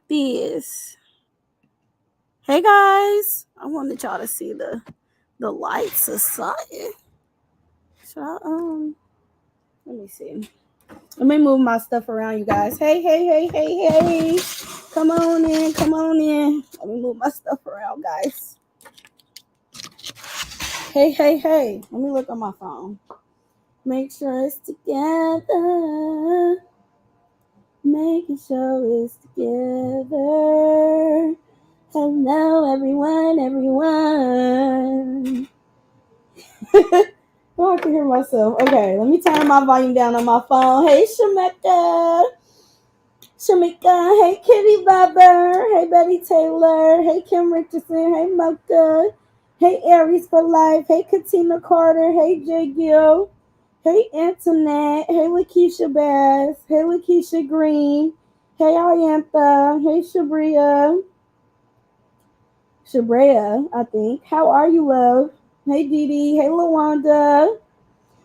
this. Hey guys, I wanted y'all to see the lights aside. Should I let me see. Let me move my stuff around, you guys. Hey. Come on in, come on in. Let me move my stuff around, guys. Hey. Let me look on my phone. Make sure it's together. Making sure it's together. Hello, everyone. Oh, I can hear myself. Okay, let me turn my volume down on my phone. Hey, Shamika. Hey, Kitty Bubber. Hey, Betty Taylor. Hey, Kim Richardson. Hey, Mocha. Hey, Aries for Life. Hey, Katina Carter. Hey, J. Gill. Hey, Antoinette. Hey, Lakeisha Bass. Hey, Lakeisha Green. Hey, Ayantha. Hey, Shabrea, I think. How are you, love? Hey, Didi. Hey, Lawanda.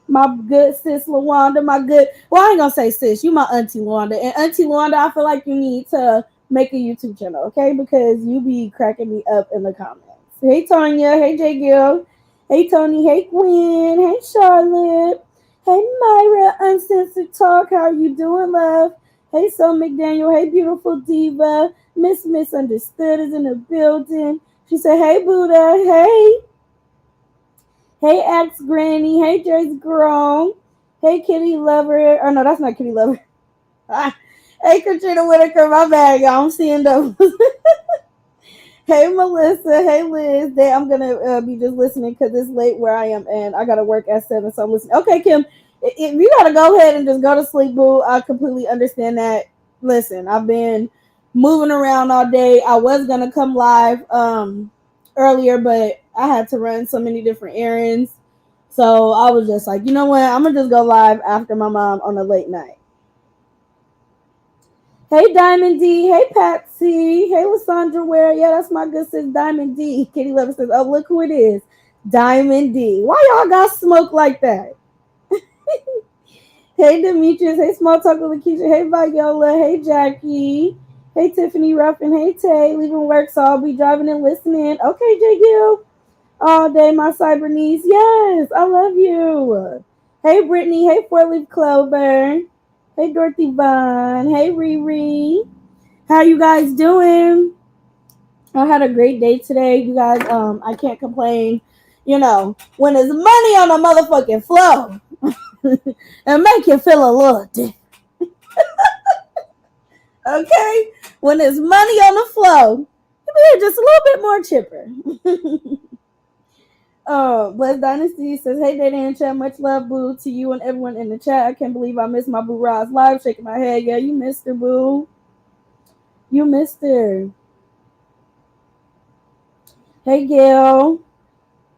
My good sis, Lawanda. Well, I ain't gonna say sis. You my auntie, Lawanda. And auntie Lawanda, I feel like you need to make a YouTube channel, okay? Because you be cracking me up in the comments. Hey, Tonya. Hey, J. Gill. Hey, Tony. Hey, Gwen. Hey, Charlotte. Hey, Myra. Uncensored Talk. How are you doing, love? Hey, So McDaniel. Hey, beautiful diva. Miss Misunderstood is in the building. She said, hey, Buddha. Hey, Axe Granny. Hey, Joyce Grown. Hey, Kitty Lover. Oh, no, that's not Kitty Lover. Hey, Katrina Whitaker. My bad, y'all. I'm seeing those. Hey, Melissa. Hey, Liz. I'm going to be just listening because it's late where I am and I got to work at 7, so I'm listening. Okay, Kim, if you got to go ahead and just go to sleep, boo, I completely understand that. Listen, I've been moving around all day. I was going to come live earlier, but I had to run so many different errands. So I was just like, you know what? I'm going to just go live after my mom on a late night. Hey, Diamond D. Hey, Patsy. Hey, Lysandra Ware. Yeah, that's my good sis, Diamond D. Kitty Lover says, oh, look who it is. Diamond D. Why y'all got smoke like that? Hey, Demetrius. Hey, Small Talk with Lakeisha. Hey, Viola. Hey, Jackie. Hey, Tiffany Ruffin. Hey, Tay. Leaving work, so I'll be driving and listening. Okay, J. Gill. All day, my cyber niece. Yes, I love you. Hey, Brittany. Hey, Four Leaf Clover. Hey, Dorothy Vaughn. Hey, Riri. How you guys doing? I had a great day today, you guys. I can't complain. You know, when there's money on a motherfucking flow, it make you feel a little different. Okay? When there's money on the flow, you're just a little bit more chipper. Bless Dynasty says, hey, Data and chat, much love, boo, to you and everyone in the chat. I can't believe I missed my boo Roz live. Shaking my head. Yeah, you missed her, boo. You missed her. Hey, Gail.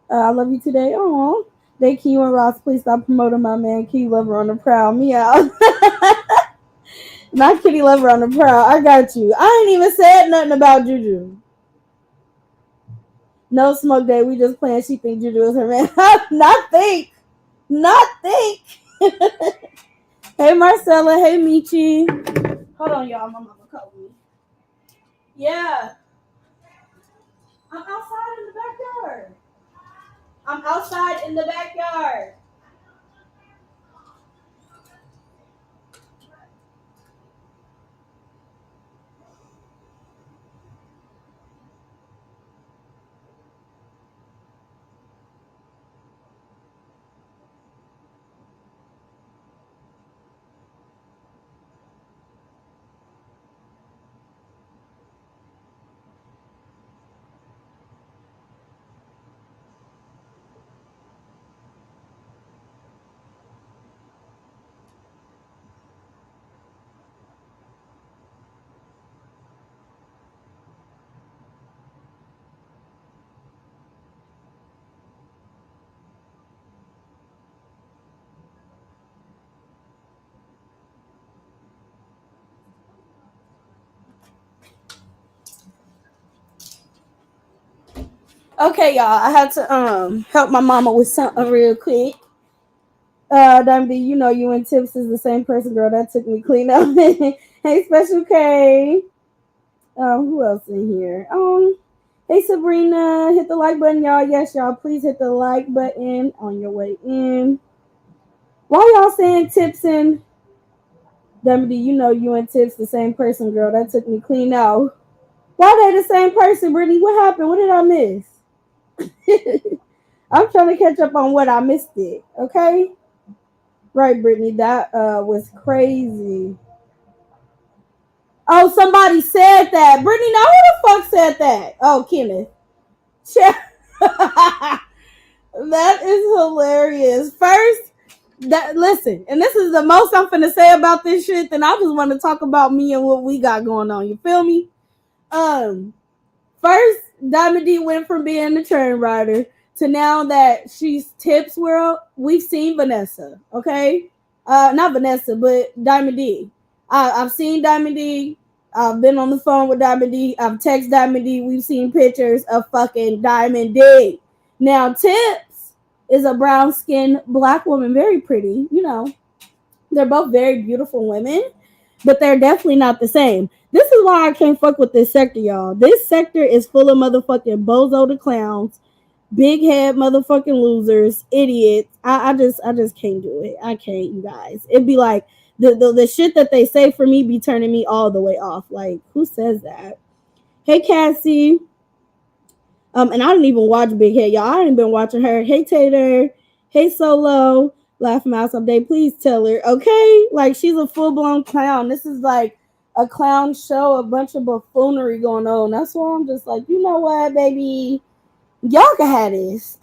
I love you today. Aw. They Q and Ross, please stop promoting my man Kitty Lover on the prowl. Meow. Not Kitty Lover on the prowl. I got you. I ain't even said nothing about Juju. No smoke day. We just playing. She think Juju is her man. Not think. Hey, Marcella. Hey, Michi. Hold on, y'all. My mama called me. Yeah. I'm outside in the backyard. I'm outside in the backyard. Okay, y'all. I had to help my mama with something real quick. Dundee, you know you and Tips is the same person, girl. That took me clean up. Hey, Special K. Who else in here? Hey Sabrina, hit the like button, y'all. Yes, y'all. Please hit the like button on your way in. Why y'all saying Tips and Demedy? You know you and Tips the same person, girl. That took me clean out. Why they the same person, Brittany? What happened? What did I miss? I'm trying to catch up on what I missed it. Okay, right, Brittany. That was crazy. Oh, somebody said that. Brittany, now who the fuck said that? Oh, Kenneth. That is hilarious. First, that listen, and this is the most I'm finna say about this shit. Then I just want to talk about me and what we got going on. You feel me? Um, First, Diamond D went from being the train rider to now that she's Tips World. We've seen Vanessa, okay? Not Vanessa, but Diamond D. I've seen Diamond D. I've been on the phone with Diamond D. I've texted Diamond D. We've seen pictures of fucking Diamond D. Now, Tips is a brown skinned black woman, very pretty. You know, they're both very beautiful women, but they're definitely not the same. This is why I can't fuck with this sector, y'all. This sector is full of motherfucking bozo the clowns, big head motherfucking losers, idiots. I just can't do it. I can't, you guys. It'd be like the shit that they say for me be turning me all the way off. Like, who says that? Hey Cassie. And I didn't even watch Big Head, y'all. I ain't been watching her. Hey Tater. Hey Solo. Laugh Mouse update. Please tell her, okay? Like, she's a full blown clown. This is like a clown show, a bunch of buffoonery going on. That's why I'm just like, you know what, baby? Y'all can have this.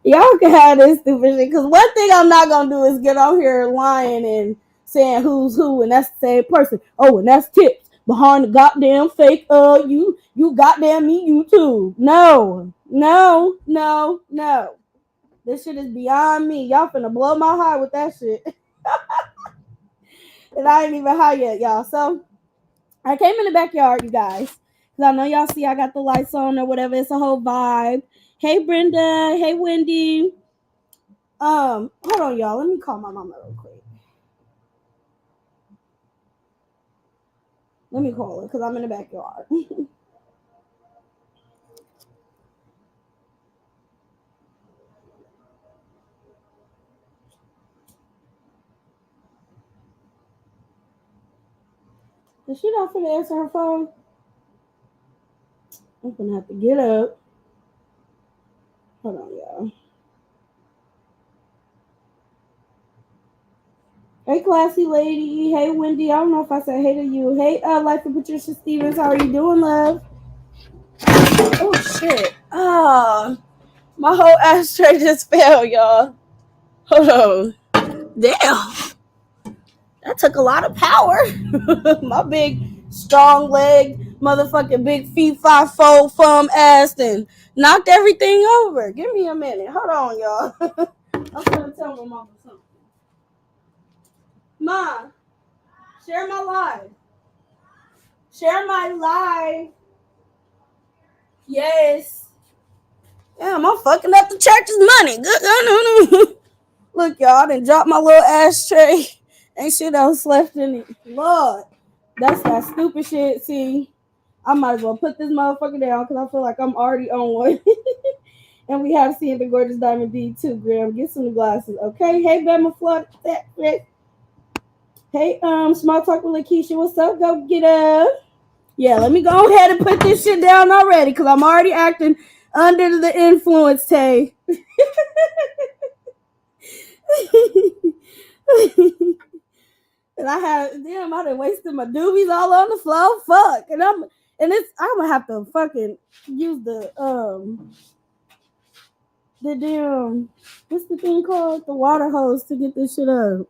Y'all can have this stupid shit. Because one thing I'm not going to do is get on here lying and saying who's who, and that's the same person. Oh, and that's Tips behind the goddamn fake you goddamn me YouTube. No. This shit is beyond me. Y'all finna blow my heart with that shit. And I ain't even high yet, y'all. So I came in the backyard, you guys. Cause I know y'all see I got the lights on or whatever. It's a whole vibe. Hey Brenda. Hey Wendy. Hold on, y'all. Let me call my mama real quick. Let me call her because I'm in the backyard. Is she not finna answer her phone? I'm gonna have to get up. Hold on, y'all. Hey, classy lady. Hey, Wendy. I don't know if I said hey to you. Hey, Life of Patricia Stevens. How are you doing, love? Oh, shit. My whole ashtray just fell, y'all. Hold on. Damn. That took a lot of power. My big, strong leg, motherfucking big feet, 5'4" thumb ass, and knocked everything over. Give me a minute. Hold on, y'all. I'm gonna tell my mama something. Ma, share my live. Share my live. Yes. Damn, I'm fucking up the church's money. Good. Look, y'all, I done dropped my little ashtray. Ain't shit else left in it. Lord, that's that stupid shit. See, I might as well put this motherfucker down because I feel like I'm already on one. And we have seen the gorgeous Diamond D too, Graham. Get some glasses, okay? Hey, Bama Flood. Hey, Small Talk with Lakeisha. What's up? Go get up. Yeah, let me go ahead and put this shit down already because I'm already acting under the influence, Tay. And I done wasted my doobies all on the floor. Fuck. I'm gonna have to fucking use the damn, what's the thing called? The water hose to get this shit up.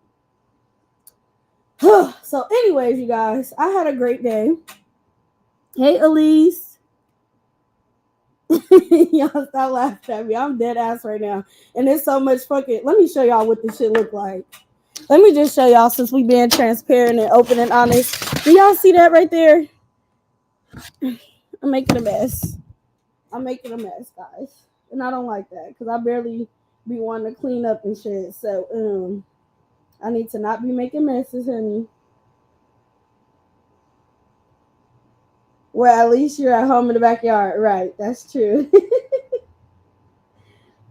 So, anyways, you guys, I had a great day. Hey, Elise. Y'all stop laughing at me. I'm dead ass right now. And there's so much fucking. Let me show y'all what this shit look like. Let me just show y'all since we being transparent and open and honest. Do y'all see that right there? I'm making a mess. Guys. And I don't like that because I barely be wanting to clean up and shit. So, I need to not be making messes, honey. Well, at least you're at home in the backyard. Right. That's true.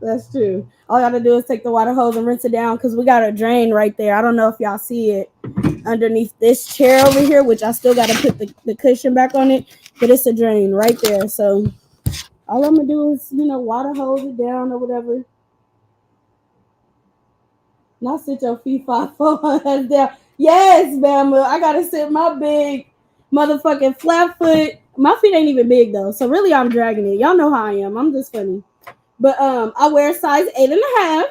That's true. All I gotta do is take the water hose and rinse it down because we got a drain right there. I don't know if y'all see it underneath this chair over here, which I still gotta put the cushion back on it, but it's a drain right there. So all I'm gonna do is, water hose it down or whatever. Not sit your feet 5'4" ass down. Yes, Bama. I gotta sit my big motherfucking flat foot. My feet ain't even big though, so really I'm dragging it. Y'all know how I am. I'm just funny. But I wear size 8.5,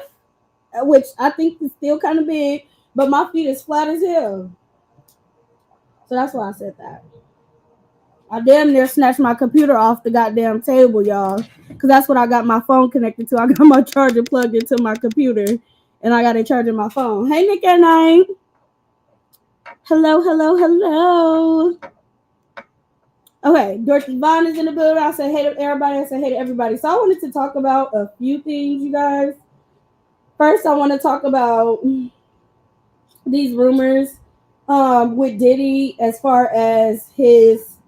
which I think is still kind of big, but my feet is flat as hell. So that's why I said that. I damn near snatched my computer off the goddamn table, y'all. Because that's what I got my phone connected to. I got my charger plugged into my computer, and I got it charging my phone. Hey, Nick at Night. Hello, hello, hello. Okay, Dorothy Vaughn is in the building. I said hey to everybody. I said hey to everybody. So I wanted to talk about a few things, you guys. First, I want to talk about these rumors with Diddy as far as his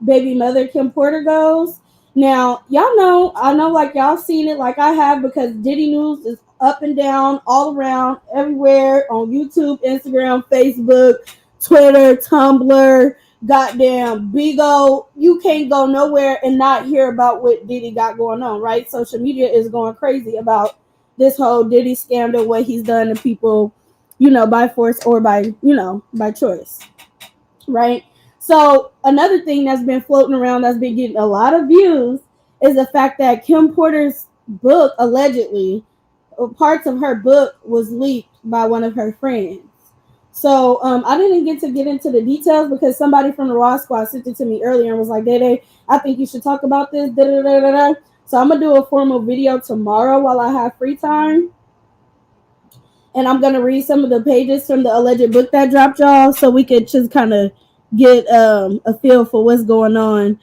baby mother Kim Porter goes. Now, y'all know, I know like y'all seen it like I have because Diddy News is up and down, all around, everywhere on YouTube, Instagram, Facebook, Twitter, Tumblr, goddamn Bigo. You can't go nowhere and not hear about what Diddy got going on, right? Social media is going crazy about this whole Diddy scandal, what he's done to people, by force or by choice, right? So another thing that's been floating around that's been getting a lot of views is the fact that Kim Porter's book, allegedly, parts of her book was leaked by one of her friends. So I didn't get into the details because somebody from the Raw Squad sent it to me earlier and was like, Dede, I think you should talk about this. Da, da, da, da, da. So I'm going to do a formal video tomorrow while I have free time. And I'm going to read some of the pages from the alleged book that dropped, y'all, so we could just kind of get a feel for what's going on.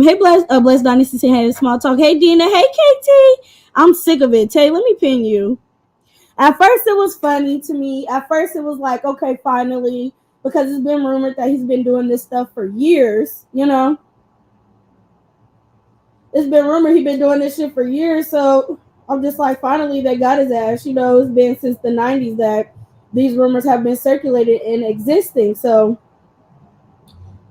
Hey, Bless Dynasty saying hey, small talk. Hey, Dina. Hey, KT. I'm sick of it. Tay, let me pin you. At first, it was funny to me. At first, it was like, okay, finally, because it's been rumored that he's been doing this stuff for years, It's been rumored he's been doing this shit for years, so I'm just like, finally, they got his ass. It's been since the 90s that these rumors have been circulated and existing. So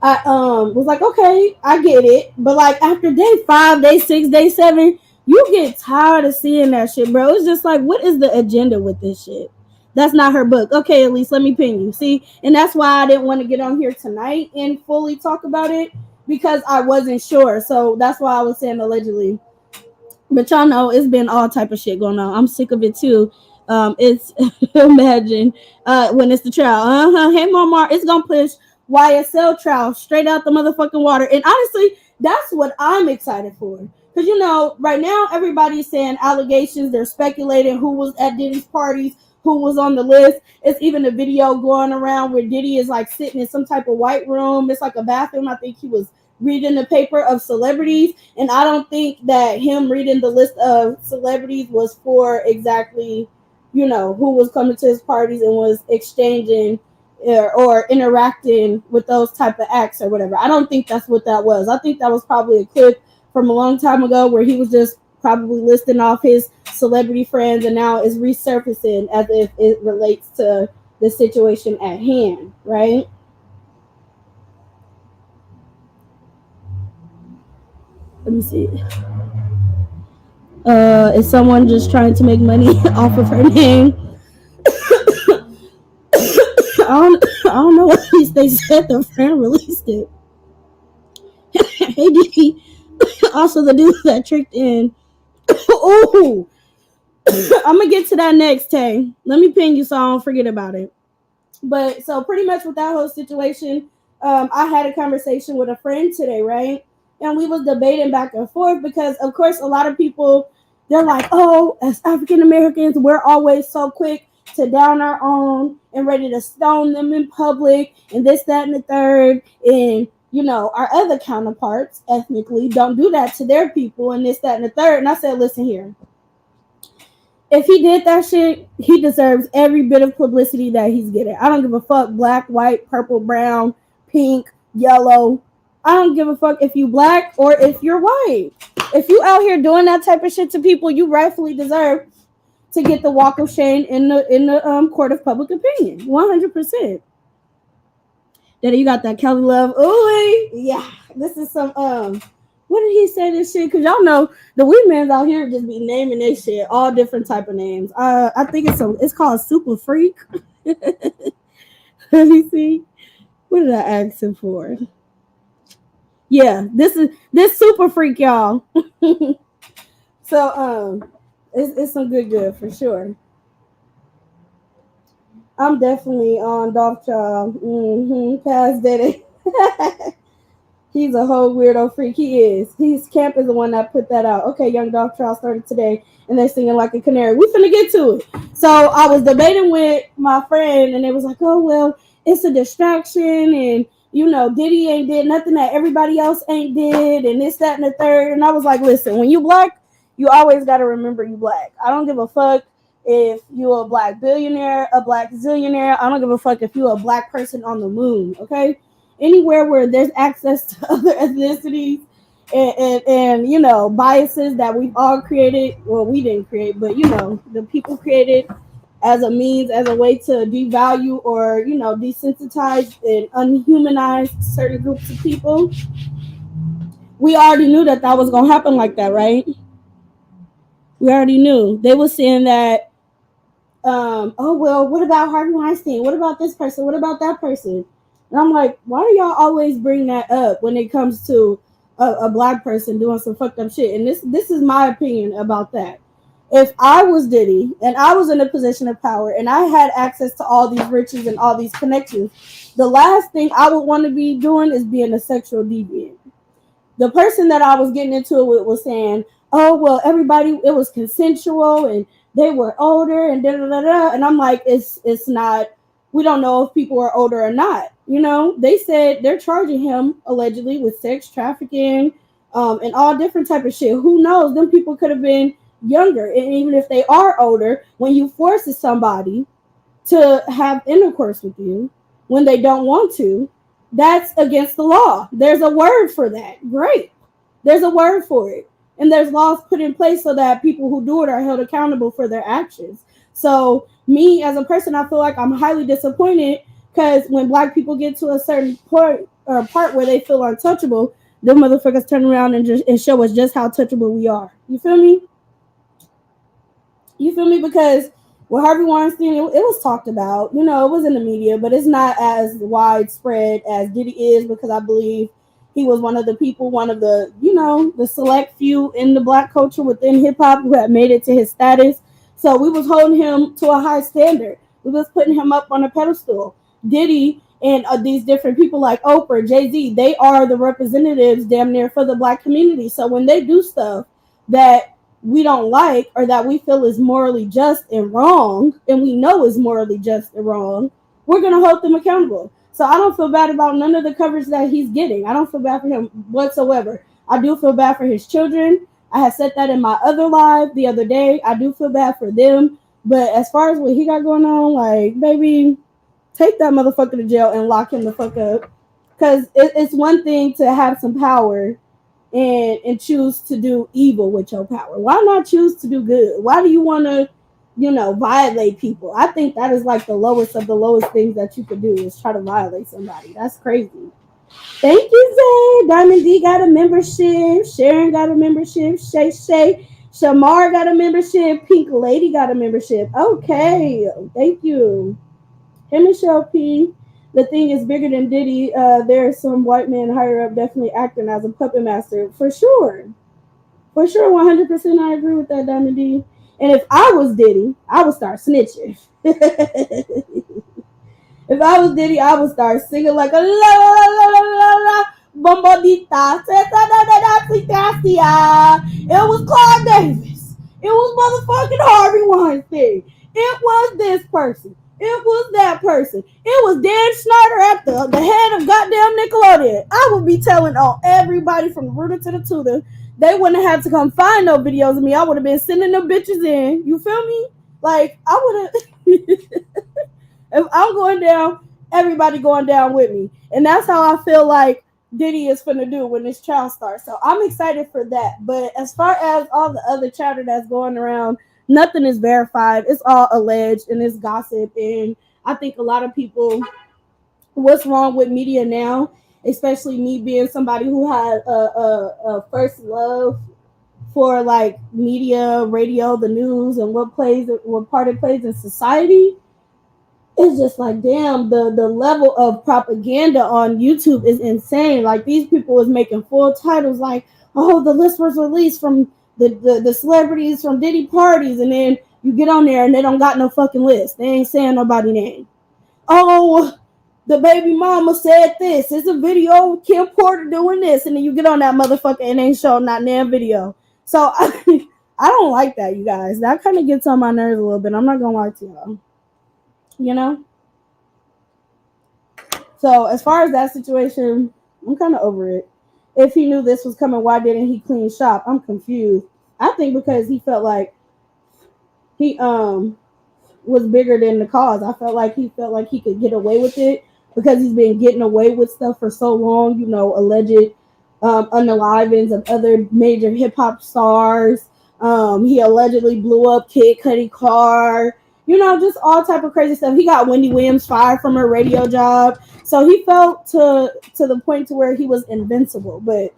I was like, okay, I get it. But like after day 5, day 6, day 7, you get tired of seeing that shit, bro. It's just like, what is the agenda with this shit? That's not her book. Okay, at least let me pin you. See, and that's why I didn't want to get on here tonight and fully talk about it because I wasn't sure. So that's why I was saying allegedly. But y'all know it's been all type of shit going on. I'm sick of it too. It's imagine when it's the trial. Hey, Mama, it's gonna push YSL trial straight out the motherfucking water. And honestly, that's what I'm excited for. Because right now everybody's saying allegations. They're speculating who was at Diddy's parties, who was on the list. It's even a video going around where Diddy is like sitting in some type of white room. It's like a bathroom. I think he was reading the paper of celebrities, and I don't think that him reading the list of celebrities was for exactly, who was coming to his parties and was exchanging or interacting with those type of acts or whatever. I don't think that's what that was. I think that was probably a clip from a long time ago where he was just probably listing off his celebrity friends, and now it's resurfacing as if it relates to the situation at hand, right? Let me see. Is someone just trying to make money off of her name? I don't know what they said the friend released it. Hey, D. Also, the dude that tricked in. Oh, I'm gonna get to that next, Tay. Let me ping you so I don't forget about it. But so pretty much with that whole situation, I had a conversation with a friend today, right? And we was debating back and forth because, of course, a lot of people, they're like, oh, as African Americans, we're always so quick to down our own and ready to stone them in public and this, that, and the third. And, our other counterparts ethnically don't do that to their people and this, that, and the third. And I said, listen here. If he did that shit, he deserves every bit of publicity that he's getting. I don't give a fuck, black, white, purple, brown, pink, yellow. I don't give a fuck if you black or if you're white. If you out here doing that type of shit to people, you rightfully deserve to get the walk of shame in the court of public opinion. 100%. Then you got that Kelly Love. Ooh, yeah. This is some what did he say this shit? Cause y'all know the weed mans out here just be naming this shit all different type of names. I think it's called Super Freak. Let me see. What did I ask him for? Yeah, this Super Freak, y'all. So it's some good for sure. I'm definitely on Dolph Child. Past Diddy. He's a whole weirdo freak. He is. He's Camp is the one that put that out. Okay, Young Dolph Child started today, and they're singing like a canary. We finna get to it. So I was debating with my friend, and it was like, oh well, it's a distraction, and you know, Diddy ain't did nothing that everybody else ain't did, and this, that, and the third. And I was like, listen, when you black, you always gotta remember you black. I don't give a fuck if you're a black billionaire, a black zillionaire. I don't give a fuck if you're a black person on the moon. Okay, anywhere where there's access to other ethnicities and you know biases that we've all created, well we didn't create, but you know the people created as a means, as a way to devalue or you know desensitize and unhumanize certain groups of people. We already knew that that was going to happen like that, right? We already knew. They were saying that oh well, what about Harvey Weinstein? What about this person? What about that person? And I'm like, why do y'all always bring that up when it comes to a black person doing some fucked up shit? And this is my opinion about that. If I was Diddy and I was in a position of power and I had access to all these riches and all these connections, the last thing I would want to be doing is being a sexual deviant. The person that I was getting into it with was saying, "Oh well, everybody, it was consensual and they were older and da da da da." And I'm like, it's not. We don't know if people are older or not. You know, they said they're charging him allegedly with sex trafficking, and all different type of shit. Who knows? Them people could have been younger, and even if they are older, when you force somebody to have intercourse with you when they don't want to, that's against the law. There's a word for that. Great. There's a word for it. And there's laws put in place so that people who do it are held accountable for their actions. So me as a person, I feel like I'm highly disappointed because when black people get to a certain point or part where they feel untouchable, the motherfuckers turn around and show us just how touchable we are. You feel me? You feel me? Because with Harvey Weinstein, it was talked about. You know, it was in the media, but it's not as widespread as Diddy is because I believe he was one of the people, one of the, you know, the select few in the black culture within hip hop who had made it to his status. So we was holding him to a high standard. We was putting him up on a pedestal. Diddy and these different people like Oprah, Jay-Z, they are the representatives damn near for the black community. So when they do stuff that we don't like or that we feel is morally just and wrong, and we know is morally just and wrong, we're going to hold them accountable. So I don't feel bad about none of the coverage that he's getting. I don't feel bad for him whatsoever. I do feel bad for his children. I had said that in my other live the other day. I do feel bad for them. But as far as what he got going on, like, baby, take that motherfucker to jail and lock him the fuck up. Because it's one thing to have some power and choose to do evil with your power. Why not choose to do good? Why do you want to, you know, violate people? I think that is like the lowest of the lowest things that you could do is try to violate somebody. That's crazy. Thank you, Zay. Diamond D got a membership. Sharon got a membership. Shay. Shamar got a membership. Pink Lady got a membership. Okay. Thank you. Hey, Michelle P. The thing is bigger than Diddy. There's some white man higher up definitely acting as a puppet master. For sure. For sure, 100% I agree with that, Diamond D. And if I was Diddy, I would start snitching. If I was Diddy, I would start singing like a la la la la la la bombodita. It was Clark Davis. It was motherfucking Harvey Weinstein. It was this person. It was that person. It was Dan Schneider at the head of goddamn Nickelodeon. I would be telling on everybody from the rooter to the tutor. They wouldn't have to come find no videos of me. I would have been sending them bitches in. You feel me? Like, I would have... If I'm going down, everybody going down with me. And that's how I feel like Diddy is finna do when this trial starts. So I'm excited for that. But as far as all the other chatter that's going around, nothing is verified. It's all alleged and it's gossip. And I think a lot of people, what's wrong with media now, especially me being somebody who had a first love for like media, radio, the news, and what part it plays in society. It's just like, damn, the level of propaganda on YouTube is insane. Like, these people was making full titles like, oh, the list was released from the celebrities from Diddy parties, and then you get on there and they don't got no fucking list. They ain't saying nobody name. Oh, the baby mama said this. It's a video of Kim Porter doing this, and then you get on that motherfucker and ain't showing that damn video. So I don't like that, you guys. That kind of gets on my nerves a little bit. I'm not gonna lie to y'all. You know. So as far as that situation, I'm kind of over it. If he knew this was coming, why didn't he clean shop? I'm confused. I think because he felt like he was bigger than the cause. I felt like he could get away with it because he's been getting away with stuff for so long. You know, alleged unalivings of other major hip hop stars. He allegedly blew up Kid Cudi car. You know, just all type of crazy stuff. He got Wendy Williams fired from her radio job, so he felt to the point to where he was invincible. But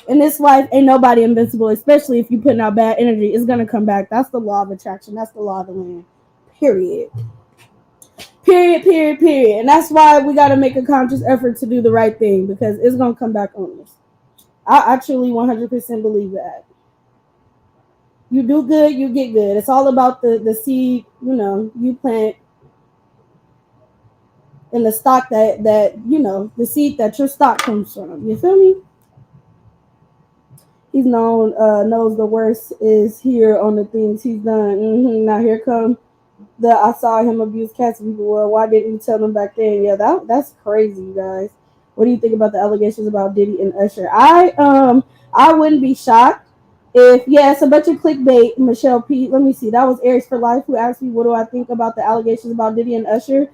in this life, ain't nobody invincible, especially if you putting out bad energy. It's gonna come back. That's the law of attraction. That's the law of the land. Period. Period. And that's why we got to make a conscious effort to do the right thing, because it's going to come back on us. I truly 100% believe that. You do good, you get good. It's all about the seed, you know, you plant and the stock that you know, the seed that your stock comes from. You feel me? He's knows the worst is here on the things he's done. Now here come I saw him abuse cats people. Well, why didn't you tell them back then? Yeah, that's crazy, you guys. What do you think about the allegations about Diddy and Usher? I wouldn't be shocked if, yeah, it's a bunch of clickbait. Michelle P. Let me see. That was Aries for Life who asked me what do I think about the allegations about Diddy and Usher.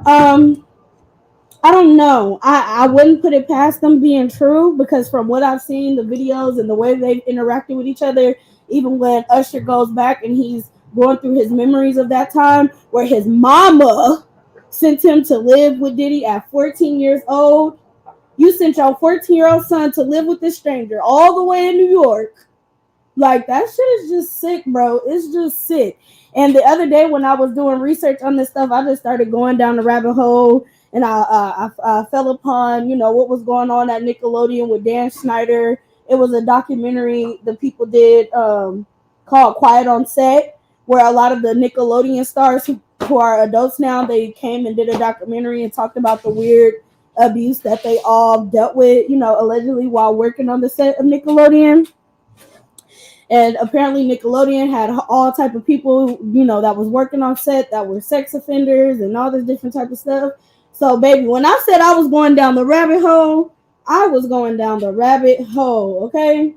I don't know. I wouldn't put it past them being true, because from what I've seen, the videos and the way they've interacted with each other, even when Usher goes back and he's going through his memories of that time where his mama sent him to live with Diddy at 14 years old. You sent your 14-year-old son to live with this stranger all the way in New York. Like, that shit is just sick, bro. It's just sick. And the other day when I was doing research on this stuff, I just started going down the rabbit hole, and I fell upon, you know, what was going on at Nickelodeon with Dan Schneider. It was a documentary the people did called Quiet on Set, where a lot of the Nickelodeon stars who are adults now, they came and did a documentary and talked about the weird abuse that they all dealt with, you know, allegedly while working on the set of Nickelodeon. And apparently Nickelodeon had all type of people, you know, that was working on set that were sex offenders and all this different type of stuff. So, baby, when I said I was going down the rabbit hole, I was going down the rabbit hole, okay?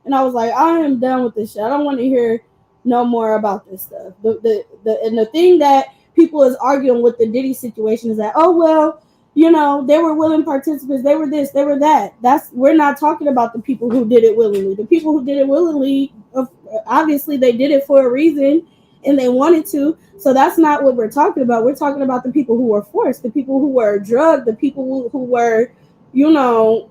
And I was like, I am done with this shit. I don't want to hear no more about this stuff. And the thing that people is arguing with the Diddy situation is that, oh, well, you know, they were willing participants. They were this, they were that. We're not talking about the people who did it willingly. The people who did it willingly, obviously they did it for a reason and they wanted to. So that's not what we're talking about. We're talking about the people who were forced, the people who were drugged, the people who were, you know,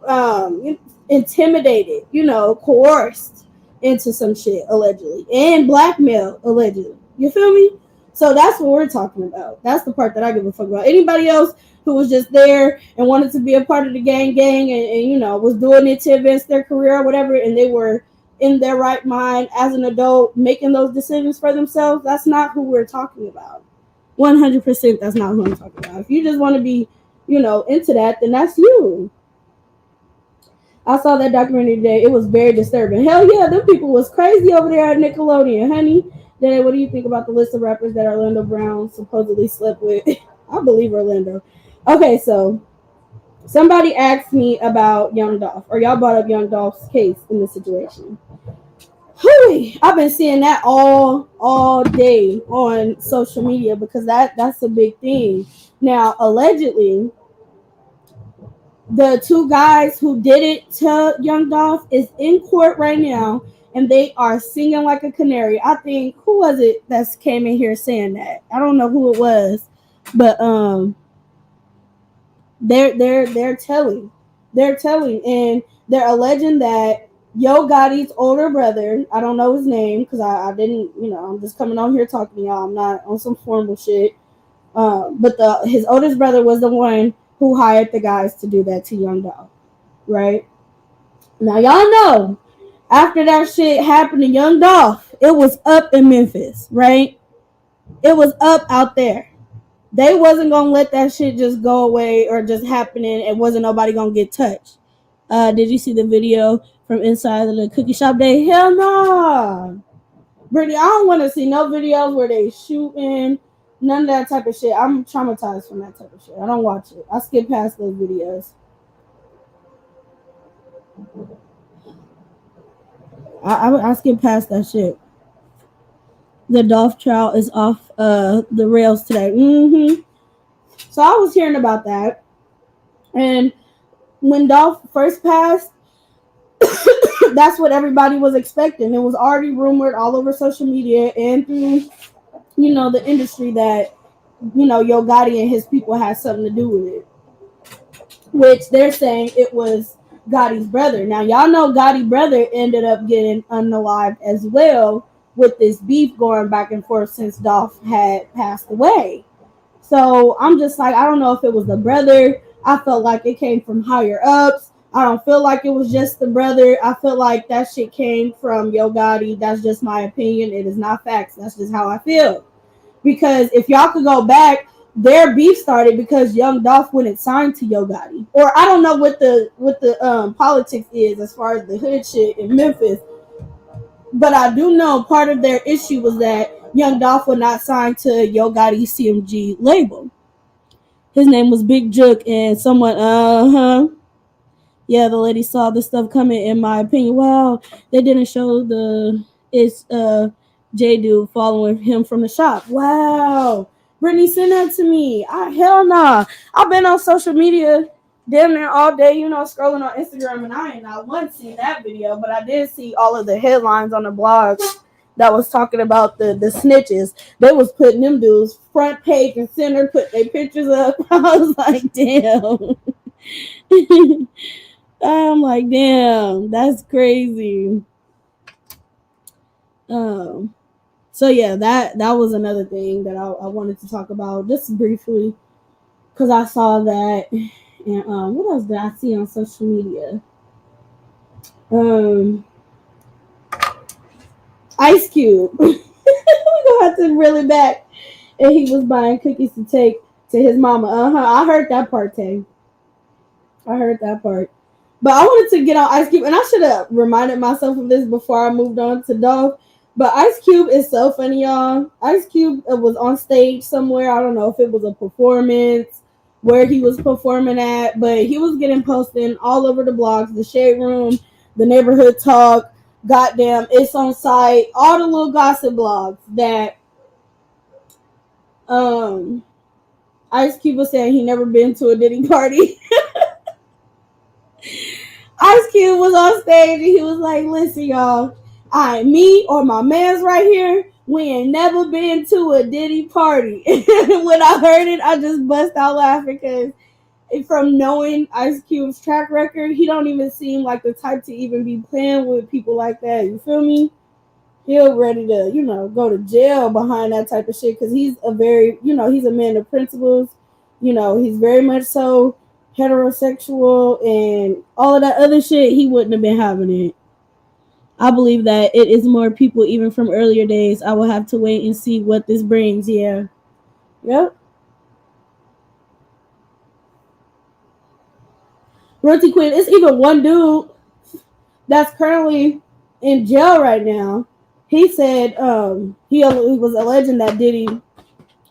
intimidated, you know, coerced into some shit, allegedly, and blackmailed, allegedly. You feel me? So that's what we're talking about. That's the part that I give a fuck about. Anybody else who was just there and wanted to be a part of the gang and you know, was doing it to advance their career or whatever, and they were in their right mind as an adult making those decisions for themselves, that's not who we're talking about. 100% that's not who I'm talking about. If you just want to be, you know, into that, then that's you. I saw that documentary today. It was very disturbing. Hell yeah, them people was crazy over there at Nickelodeon, honey. Then what do you think about the list of rappers that Orlando Brown supposedly slept with? I believe Orlando. Okay, so somebody asked me about Young Dolph, or y'all brought up Young Dolph's case in this situation. Hooey, I've been seeing that all day on social media, because that's a big thing. Now, allegedly, The two guys who did it to Young Dolph is in court right now, and they are singing like a canary. I think, who was it that came in here saying that? I don't know who it was, but they're telling, and they're alleging that Yo Gotti's older brother, I don't know his name because I didn't, I'm just coming on here talking to y'all. I'm not on some formal shit. But his oldest brother was the one who hired the guys to do that to Young Dolph, right? Now y'all know after that shit happened to Young Dolph, it was up in Memphis, right? It was up out there. They wasn't gonna let that shit just go away or just happening and wasn't nobody gonna get touched. Did you see the video from inside of the cookie shop day? Hell no. Brittany, I don't want to see no videos where they shooting, none of that type of shit. I'm traumatized from that type of shit. I don't watch it. I skip past those videos. I skip past that shit. The Dolph trial is off the rails today. So I was hearing about that, and when Dolph first passed, that's what everybody was expecting. It was already rumored all over social media and through, the industry that, Yo Gotti and his people had something to do with it. Which they're saying it was Gotti's brother. Now y'all know Gotti's brother ended up getting unalived as well with this beef going back and forth since Dolph had passed away. So I'm just like, I don't know if it was the brother. I felt like it came from higher ups. I don't feel like it was just the brother. I feel like that shit came from Yo Gotti. That's just my opinion. It is not facts. That's just how I feel. Because if y'all could go back, their beef started because Young Dolph wouldn't sign to Yo Gotti. Or I don't know what the politics is as far as the hood shit in Memphis. But I do know part of their issue was that Young Dolph would not sign to Yo Gotti's CMG label. His name was Big Jook, and someone, yeah, the lady saw the stuff coming. In my opinion, wow, they didn't show it's J Dude following him from the shop. Wow, Brittany, send that to me. Hell nah. I've been on social media damn near all day, scrolling on Instagram, and I ain't not once seen that video, but I did see all of the headlines on the blog that was talking about the snitches. They was putting them dudes front page and center, put their pictures up. I was like, damn. I'm like, damn, that's crazy. So yeah, that was another thing that I wanted to talk about just briefly because I saw that. And what else did I see on social media? Ice Cube. We're gonna have to reel it back. And he was buying cookies to take to his mama. I heard that part, Tay. I heard that part. But I wanted to get on Ice Cube, and I should have reminded myself of this before I moved on to Dolph. But Ice Cube is so funny, y'all. Ice Cube was on stage somewhere. I don't know if it was a performance, where he was performing at, but he was getting posted all over the blogs, the Shade Room, the Neighborhood Talk, goddamn, It's on Site, all the little gossip blogs that Ice Cube was saying he never been to a Diddy party. Ice Cube was on stage and he was like, listen, y'all, me or my man's right here, we ain't never been to a Diddy party. When I heard it, I just bust out laughing because from knowing Ice Cube's track record, he don't even seem like the type to even be playing with people like that. You feel me? He'll ready to, go to jail behind that type of shit because he's a very, he's a man of principles. He's very much so heterosexual and all of that other shit. He wouldn't have been having it. I believe that it is more people even from earlier days. I will have to wait and see what this brings. Yeah. Yep. Royalty Queen, it's even one dude that's currently in jail right now. He said he was alleging that Diddy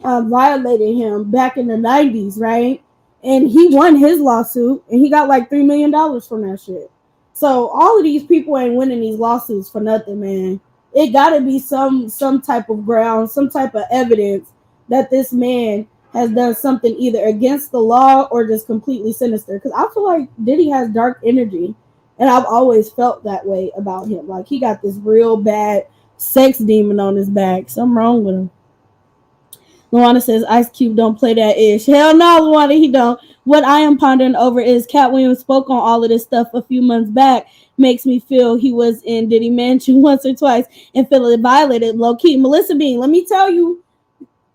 violated him back in the 90s, right? And he won his lawsuit, and he got like $3 million from that shit. So all of these people ain't winning these lawsuits for nothing, man. It got to be some type of ground, some type of evidence that this man has done something either against the law or just completely sinister. Because I feel like Diddy has dark energy, and I've always felt that way about him. Like he got this real bad sex demon on his back. Something wrong with him. Luana says Ice Cube don't play that ish. Hell no, Luana, he don't. What I am pondering over is Cat Williams spoke on all of this stuff a few months back. Makes me feel he was in Diddy Mansion once or twice and feel it violated low key. Melissa Bean, let me tell you,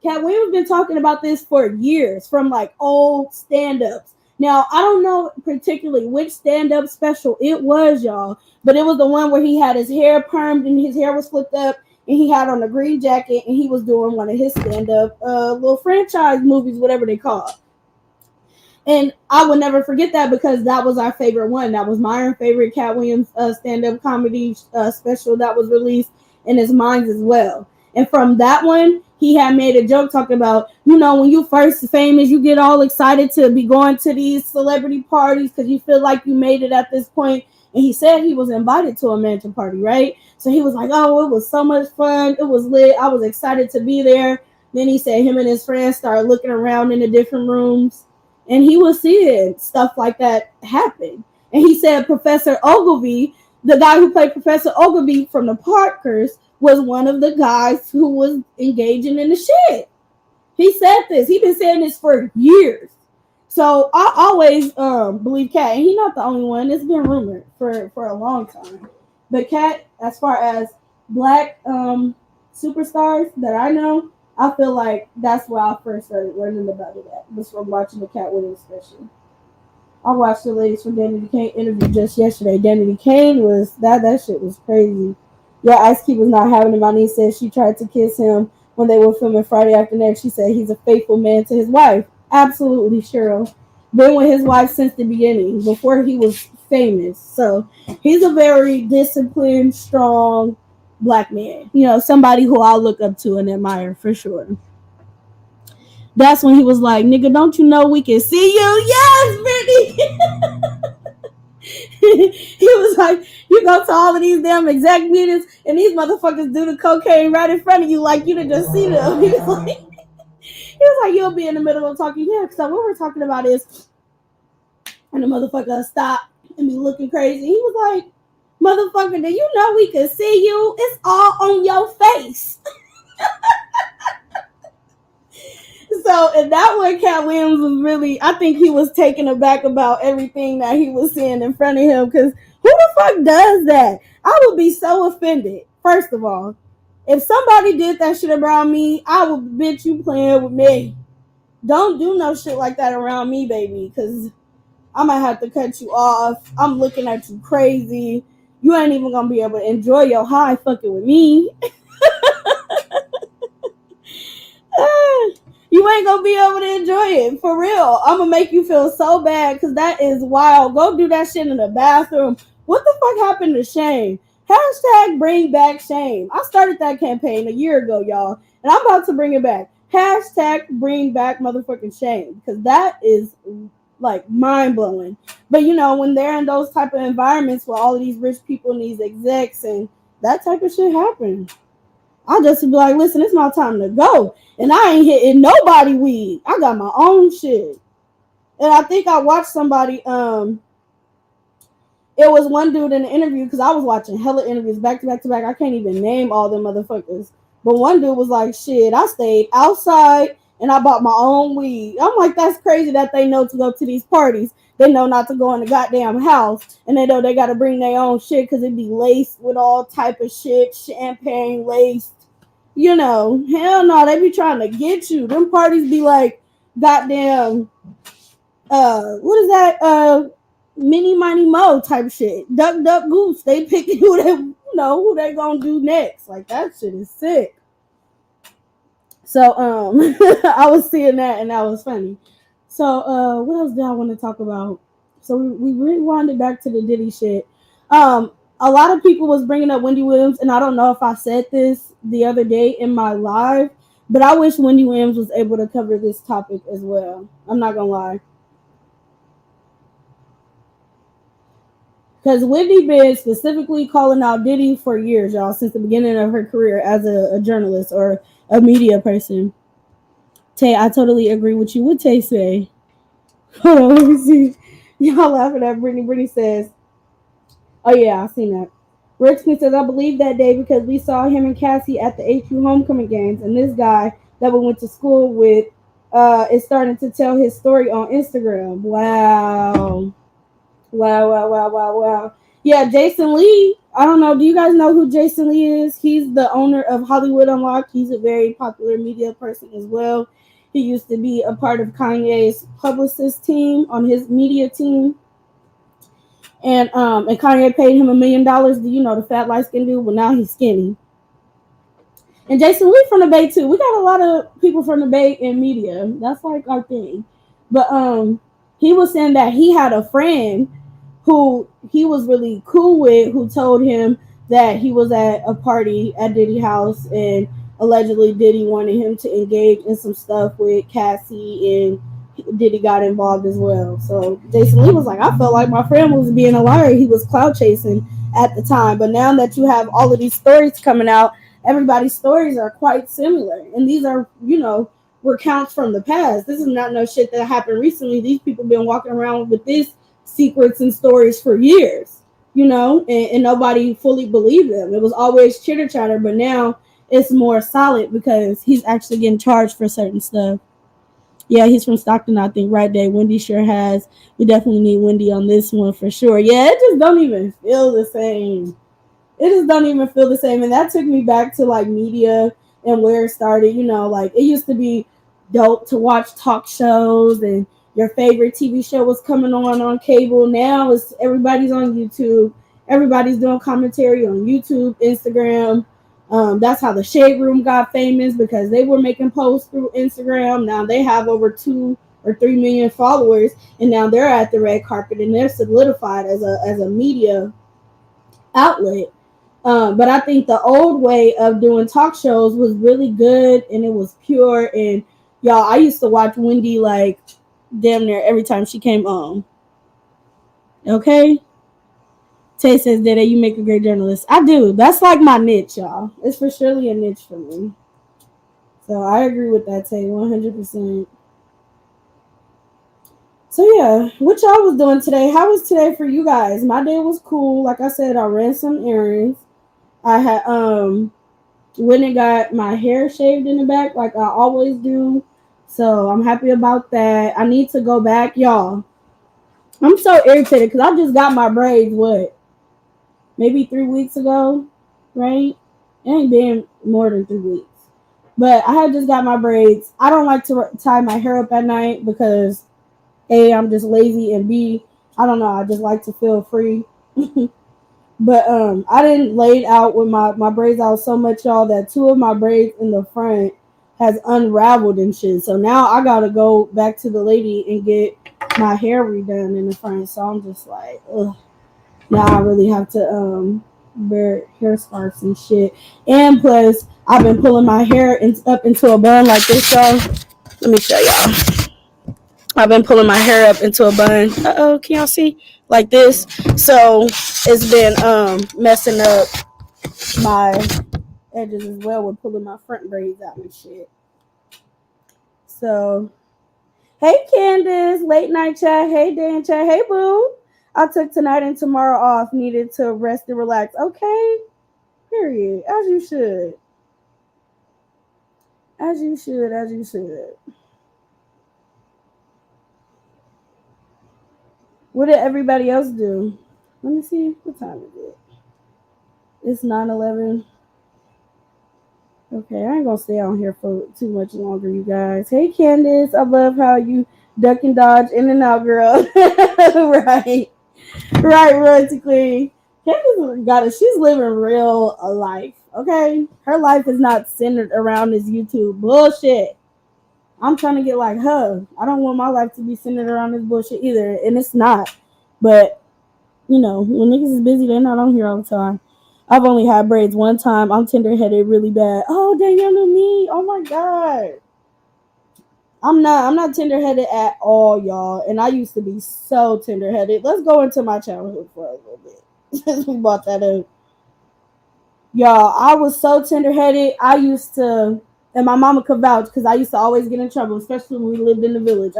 Cat Williams been talking about this for years from like old stand-ups. Now I don't know particularly which stand-up special it was, y'all, but it was the one where he had his hair permed and his hair was flipped up and he had on a green jacket and he was doing one of his stand-up little franchise movies, whatever they call it. And I will never forget that because that was our favorite one. That was my favorite Cat Williams stand-up comedy special that was released, and it's mine as well. And from that one, he had made a joke talking about, you know, when you first famous, you get all excited to be going to these celebrity parties because you feel like you made it at this point. And he said he was invited to a mansion party, right? So he was like, oh, it was so much fun. It was lit. I was excited to be there. Then he said him and his friends started looking around in the different rooms and he was seeing stuff like that happen. And he said Professor Ogilvy, the guy who played Professor Ogilvy from the Parkers, was one of the guys who was engaging in the shit. He said this. He's been saying this for years. So I always believe Cat, and he's not the only one. It's been rumored for a long time. But Cat, as far as black superstars that I know, I feel like that's where I first started learning about it at. Was from watching the Cat Williams special. I watched the ladies from Danity Kane interview just yesterday. Danity Kane was that shit was crazy. Yeah, Ice Cube was not having it. My niece said she tried to kiss him when they were filming Friday After Next. She said he's a faithful man to his wife. Absolutely, Cheryl. Been with his wife since the beginning, before he was famous. So he's a very disciplined, strong black man. You know, somebody who I look up to and admire for sure. That's when he was like, nigga, don't you know we can see you? Yes, Brittany. He was like, you go to all of these damn exec meetings and these motherfuckers do the cocaine right in front of you like you to just see them. He was like, you'll be in the middle of talking. Yeah, so what we're talking about is, and the motherfucker stop and be looking crazy. He was like, motherfucker, do you know we can see you? It's all on your face. So, and that one, Cat Williams was really, I think he was taken aback about everything that he was seeing in front of him. Because who the fuck does that? I would be so offended. First of all, if somebody did that shit around me, I would, bitch, you playing with me. Don't do no shit like that around me, baby. Because I might have to cut you off. I'm looking at you crazy. You ain't even going to be able to enjoy your high fucking with me. You ain't gonna be able to enjoy it. For real. I'm gonna make you feel so bad because that is wild. Go do that shit in the bathroom. What the fuck happened to shame? Hashtag bring back shame. I started that campaign a year ago, y'all. And I'm about to bring it back. Hashtag bring back motherfucking shame. Because that is like mind blowing. But you know, when they're in those type of environments with all of these rich people and these execs and that type of shit happens. I'll just be like, listen, it's my time to go. And I ain't hitting nobody weed. I got my own shit. And I think I watched somebody, it was one dude in the interview, because I was watching hella interviews back to back to back. I can't even name all them motherfuckers. But one dude was like, shit, I stayed outside and I bought my own weed. I'm like, that's crazy that they know to go to these parties. They know not to go in the goddamn house. And they know they got to bring their own shit because it be laced with all type of shit, champagne laced. You know, hell no, they be trying to get you. Them parties be like, goddamn, what is that? Mini Mighty Mo type shit. Duck, duck, goose. They picking who they, you know, who they gonna do next. Like, that shit is sick. So, I was seeing that and that was funny. So, what else did I want to talk about? So, we rewinded back to the Diddy shit. A lot of people was bringing up Wendy Williams, and I don't know if I said this the other day in my live, but I wish Wendy Williams was able to cover this topic as well. I'm not gonna lie. Because Wendy been specifically calling out Diddy for years, y'all, since the beginning of her career as a journalist or a media person. Tay, I totally agree with you. What Tay say? Hold on, let me see. Y'all laughing at Brittany. Brittany says, oh yeah, I seen that. Rick Smith says, I believe that day because we saw him and Cassie at the HU homecoming games, and this guy that we went to school with is starting to tell his story on Instagram. Wow. Wow, wow, wow, wow, wow. Yeah, Jason Lee. I don't know. Do you guys know who Jason Lee is? He's the owner of Hollywood Unlocked. He's a very popular media person as well. He used to be a part of Kanye's publicist team on his media team. And Kanye paid him $1 million. Do you know the fat light skin dude? Well, now he's skinny. And Jason Lee from the Bay too. We got a lot of people from the Bay in media. That's like our thing. But he was saying that he had a friend who he was really cool with who told him that he was at a party at Diddy house and allegedly Diddy wanted him to engage in some stuff with Cassie and Diddy got involved as well. So Jason Lee was like, I felt like my friend was being a liar. He was clout chasing at the time. But now that you have all of these stories coming out, everybody's stories are quite similar. And these are, recounts from the past. This is not no shit that happened recently. These people been walking around with this secrets and stories for years, and nobody fully believed them. It was always chitter chatter, but now it's more solid because he's actually getting charged for certain stuff. Yeah, he's from Stockton, I think. Right there. Wendy sure has. We definitely need Wendy on this one for sure. Yeah, it just don't even feel the same. It just don't even feel the same. And that took me back to like media and where it started. Like it used to be dope to watch talk shows and your favorite TV show was coming on cable. Now it's everybody's on YouTube. Everybody's doing commentary on YouTube, Instagram. That's how the Shade Room got famous because they were making posts through Instagram. Now they have over 2 or 3 million followers, and now they're at the red carpet and they're solidified as a media outlet. But I think the old way of doing talk shows was really good and it was pure. And y'all, I used to watch Wendy like damn near every time she came on. Okay? Tay says, Dada, you make a great journalist. I do. That's like my niche, y'all. It's for surely a niche for me. So I agree with that, Tay, 100%. So yeah, what y'all was doing today? How was today for you guys? My day was cool. Like I said, I ran some errands. I had went and got my hair shaved in the back like I always do. So I'm happy about that. I need to go back, y'all. I'm so irritated because I just got my braids, maybe 3 weeks ago, right? It ain't been more than 3 weeks. But I had just got my braids. I don't like to tie my hair up at night because A, I'm just lazy, and B, I don't know, I just like to feel free. But I didn't lay it out with my braids out so much, y'all, that two of my braids in the front has unraveled and shit. So now I gotta go back to the lady and get my hair redone in the front. So I'm just like, ugh. Now I really have to wear hair scarves and shit. And plus, I've been pulling my hair up into a bun like this, y'all. Let me show y'all. I've been pulling my hair up into a bun. Can y'all see? Like this. So it's been messing up my edges as well with pulling my front braids out and shit. So, hey Candace, late night chat. Hey Dan chat. Hey boo. I took tonight and tomorrow off. Needed to rest and relax. Okay. Period. As you should. As you should. As you should. What did everybody else do? Let me see. What time is it? It's 9:11. Okay, I ain't gonna stay on here for too much longer, you guys. Hey Candace, I love how you duck and dodge in and out, girl. Right. Right, royalty queen. Candace got it. She's living real life. Okay? Her life is not centered around this YouTube bullshit. I'm trying to get like her. I don't want my life to be centered around this bullshit either, and it's not. But when niggas is busy, they're not on here all the time. I've only had braids one time. I'm tender headed really bad. Oh, Danielle knew me. Oh my god. I'm not tender headed at all, y'all. And I used to be so tender headed. Let's go into my childhood for a little bit. Since we brought that up. Y'all, I was so tender headed. I used to And my mama could vouch because I used to always get in trouble, especially when we lived in the village.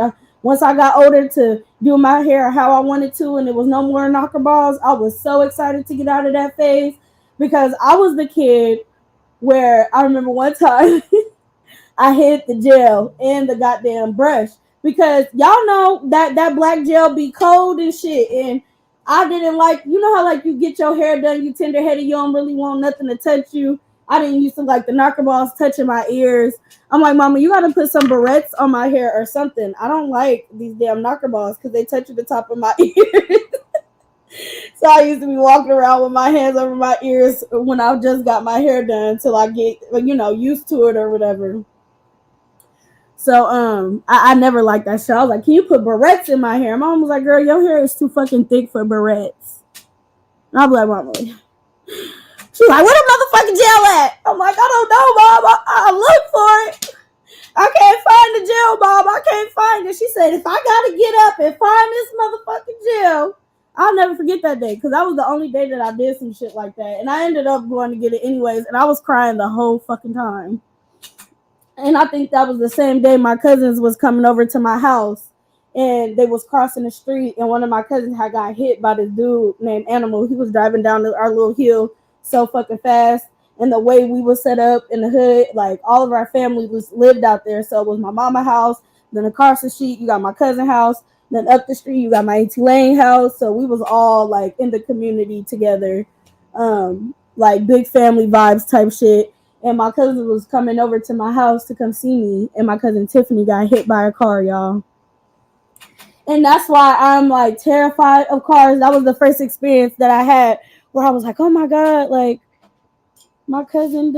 Once I got older to do my hair how I wanted to, and it was no more knocker balls, I was so excited to get out of that phase because I was the kid where I remember one time I hit the gel and the goddamn brush because y'all know that black gel be cold and shit, and I didn't like, you know how like you get your hair done, you tender headed, you don't really want nothing to touch you. I didn't used to like the knocker balls touching my ears. I'm like, Mama, you gotta put some barrettes on my hair or something. I don't like these damn knocker balls because they touch the top of my ears. So I used to be walking around with my hands over my ears when I just got my hair done till I get, used to it or whatever. So I never liked that shit. I was like, can you put barrettes in my hair? My mom was like, girl, your hair is too fucking thick for barrettes. And I'll be like, Mama. She's like, where the motherfucking gel at? I'm like, I don't know, Mom. I look for it. I can't find the gel, Mom. I can't find it. She said, if I gotta get up and find this motherfucking gel, I'll never forget that day because that was the only day that I did some shit like that. And I ended up going to get it anyways, and I was crying the whole fucking time. And I think that was the same day my cousins was coming over to my house, and they was crossing the street, and one of my cousins had got hit by this dude named Animal. He was driving down our little hill so fucking fast, and the way we was set up in the hood, like all of our family was lived out there. So it was my mama house, then across the street you got my cousin house, then up the street you got my Auntie Lane house. So we was all like in the community together, like big family vibes type shit. And my cousin was coming over to my house to come see me, and my cousin Tiffany got hit by a car, y'all. And that's why I'm like terrified of cars. That was the first experience that I had where I was like, oh my God, like my cousin,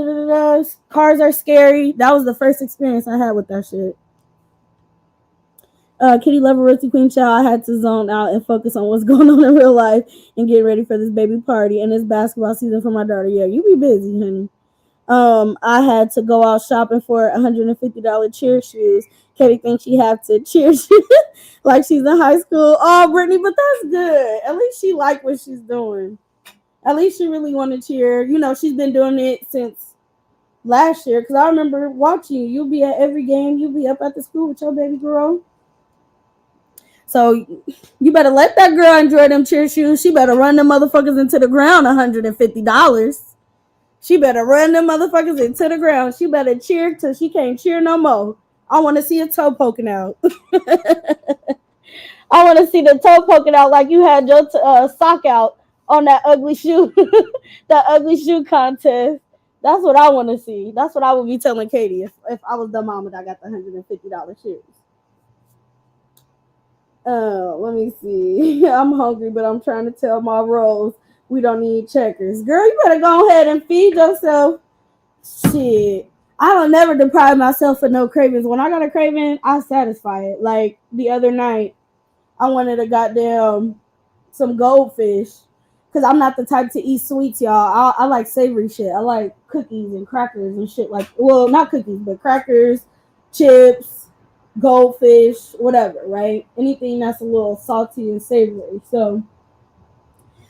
cars are scary. That was the first experience I had with that shit. Kitty Lover, Rosie Queen Child, I had to zone out and focus on what's going on in real life and get ready for this baby party and this basketball season for my daughter. Yeah, you be busy, honey. I had to go out shopping for $150 cheer shoes. Katie thinks she have to cheer like she's in high school. Oh, Brittany, but that's good. At least she like what she's doing. At least she really want to cheer. You know, she's been doing it since last year. Because I remember watching you. You'll be at every game. You'll be up at the school with your baby girl. So you better let that girl enjoy them cheer shoes. She better run them motherfuckers into the ground $150. She better run them motherfuckers into the ground. She better cheer till she can't cheer no more. I want to see a toe poking out. I want to see the toe poking out like you had your sock out on that ugly shoe, that ugly shoe contest. That's what I want to see. That's what I would be telling Katie if I was the mama that got the $150 shoes. Let me see. I'm hungry, but I'm trying to tell my Rose we don't need checkers. Girl, you better go ahead and feed yourself. Shit. I don't never deprive myself of no cravings. When I got a craving, I satisfy it. Like the other night, I wanted a goddamn some goldfish. Because I'm not the type to eat sweets, y'all. I like savory shit. I like cookies and crackers and shit. Like, well, not cookies, but crackers, chips, goldfish, whatever, right? Anything that's a little salty and savory. So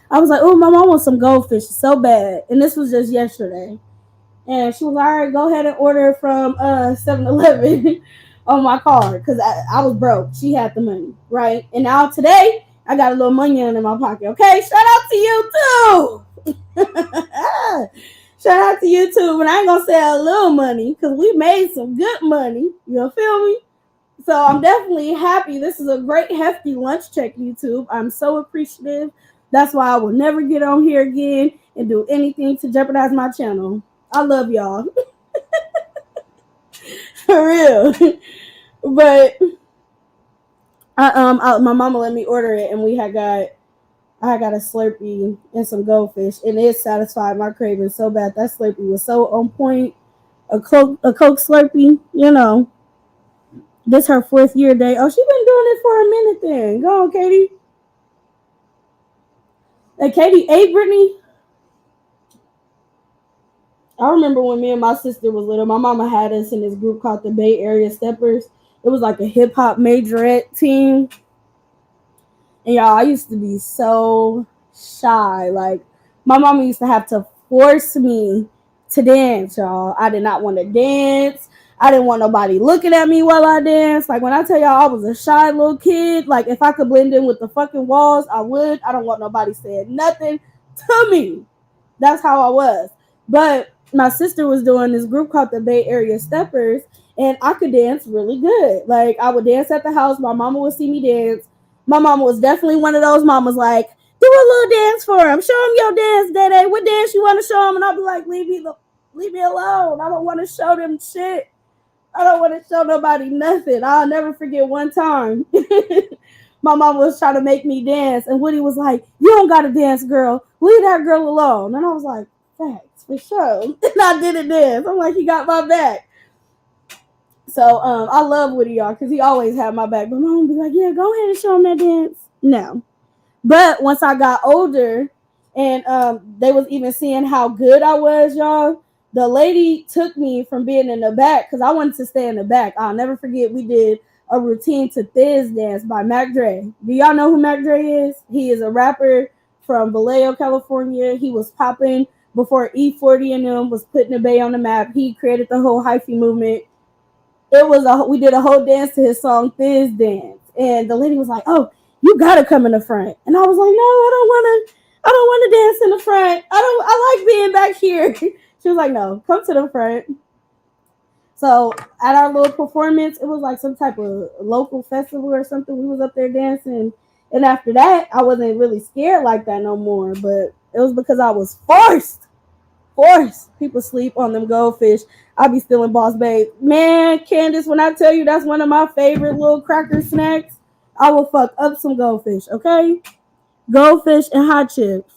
I was like, oh, my mom wants some goldfish so bad. And this was just yesterday. And she was like, all right, go ahead and order from 7-Eleven on my card. Because I was broke. She had the money, right? And now today, I got a little money in my pocket. Okay, shout out to you too. Shout out to you too. But I ain't going to say a little money. Because we made some good money. You feel me? So I'm definitely happy. This is a great hefty lunch check, YouTube. I'm so appreciative. That's why I will never get on here again and do anything to jeopardize my channel. I love y'all. For real. But my mama let me order it, and I got a Slurpee and some goldfish, and it satisfied my craving so bad. That Slurpee was so on point. A Coke Slurpee, you know. This her 4th year day. Oh, she been doing it for a minute then. Go on, Katie. Hey, Katie ate Brittany. I remember when me and my sister was little, my mama had us in this group called the Bay Area Steppers. It was like a hip hop majorette team. And y'all, I used to be so shy. Like, my mama used to have to force me to dance, y'all. I did not want to dance. I didn't want nobody looking at me while I danced. Like when I tell y'all I was a shy little kid, like if I could blend in with the fucking walls, I would. I don't want nobody saying nothing to me. That's how I was. But my sister was doing this group called the Bay Area Steppers, and I could dance really good. Like I would dance at the house. My mama would see me dance. My mama was definitely one of those mamas like, do a little dance for him. Show him your dance, Daddy. What dance you want to show him? And I'll be like, leave me alone. I don't want to show them shit. I don't want to show nobody nothing. I'll never forget one time. My mom was trying to make me dance, and Woody was like, "You don't gotta dance, girl. Leave that girl alone." And I was like, "Thanks for sure." And I didn't dance. I'm like, he got my back. So I love Woody, y'all, because he always had my back. But my mom would be like, "Yeah, go ahead and show him that dance." No, but once I got older, and they was even seeing how good I was, y'all. The lady took me from being in the back because I wanted to stay in the back. I'll never forget we did a routine to Thiz Dance by Mac Dre. Do y'all know who Mac Dre is? He is a rapper from Vallejo, California. He was popping before E40 and them was putting the Bay on the map. He created the whole hyphy movement. We did a whole dance to his song Thiz Dance. And the lady was like, "Oh, you gotta come in the front." And I was like, "No, I don't wanna dance in the front. I like being back here." She was like, "No, come to the front." So at our little performance, it was like some type of local festival or something. We was up there dancing. And after that, I wasn't really scared like that no more. But it was because I was forced. People sleep on them goldfish. I be stealing Boss Babe. Man, Candace, when I tell you that's one of my favorite little cracker snacks, I will fuck up some goldfish, okay? Goldfish and hot chips.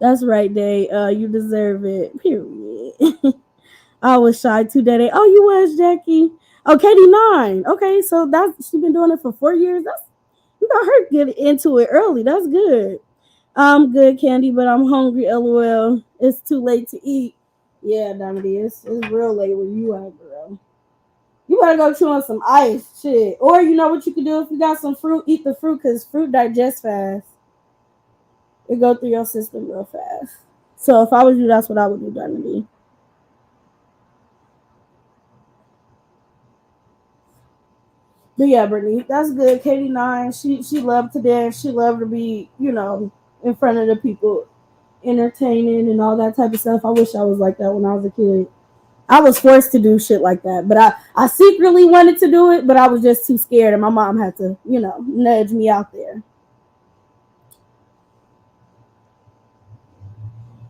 That's right, Day. You deserve it. Period. I was shy too, Daddy. Oh, you was, Jackie. Oh, Katie 9. Okay, so that's she been doing it for 4 years. That's you got her get into it early. That's good. I'm good, Candy, but I'm hungry. LOL. It's too late to eat. Yeah, Dominique, it's real late where you at, girl. You better go chew on some ice, shit. Or you know what you can do if you got some fruit, eat the fruit because fruit digests fast. It go through your system real fast. So if I was you, that's what I would do, Dominique. But yeah, Brittany, that's good. Katie 9, she loved to dance. She loved to be, in front of the people, entertaining and all that type of stuff. I wish I was like that when I was a kid. I was forced to do shit like that, but I secretly wanted to do it, but I was just too scared, and my mom had to, nudge me out there.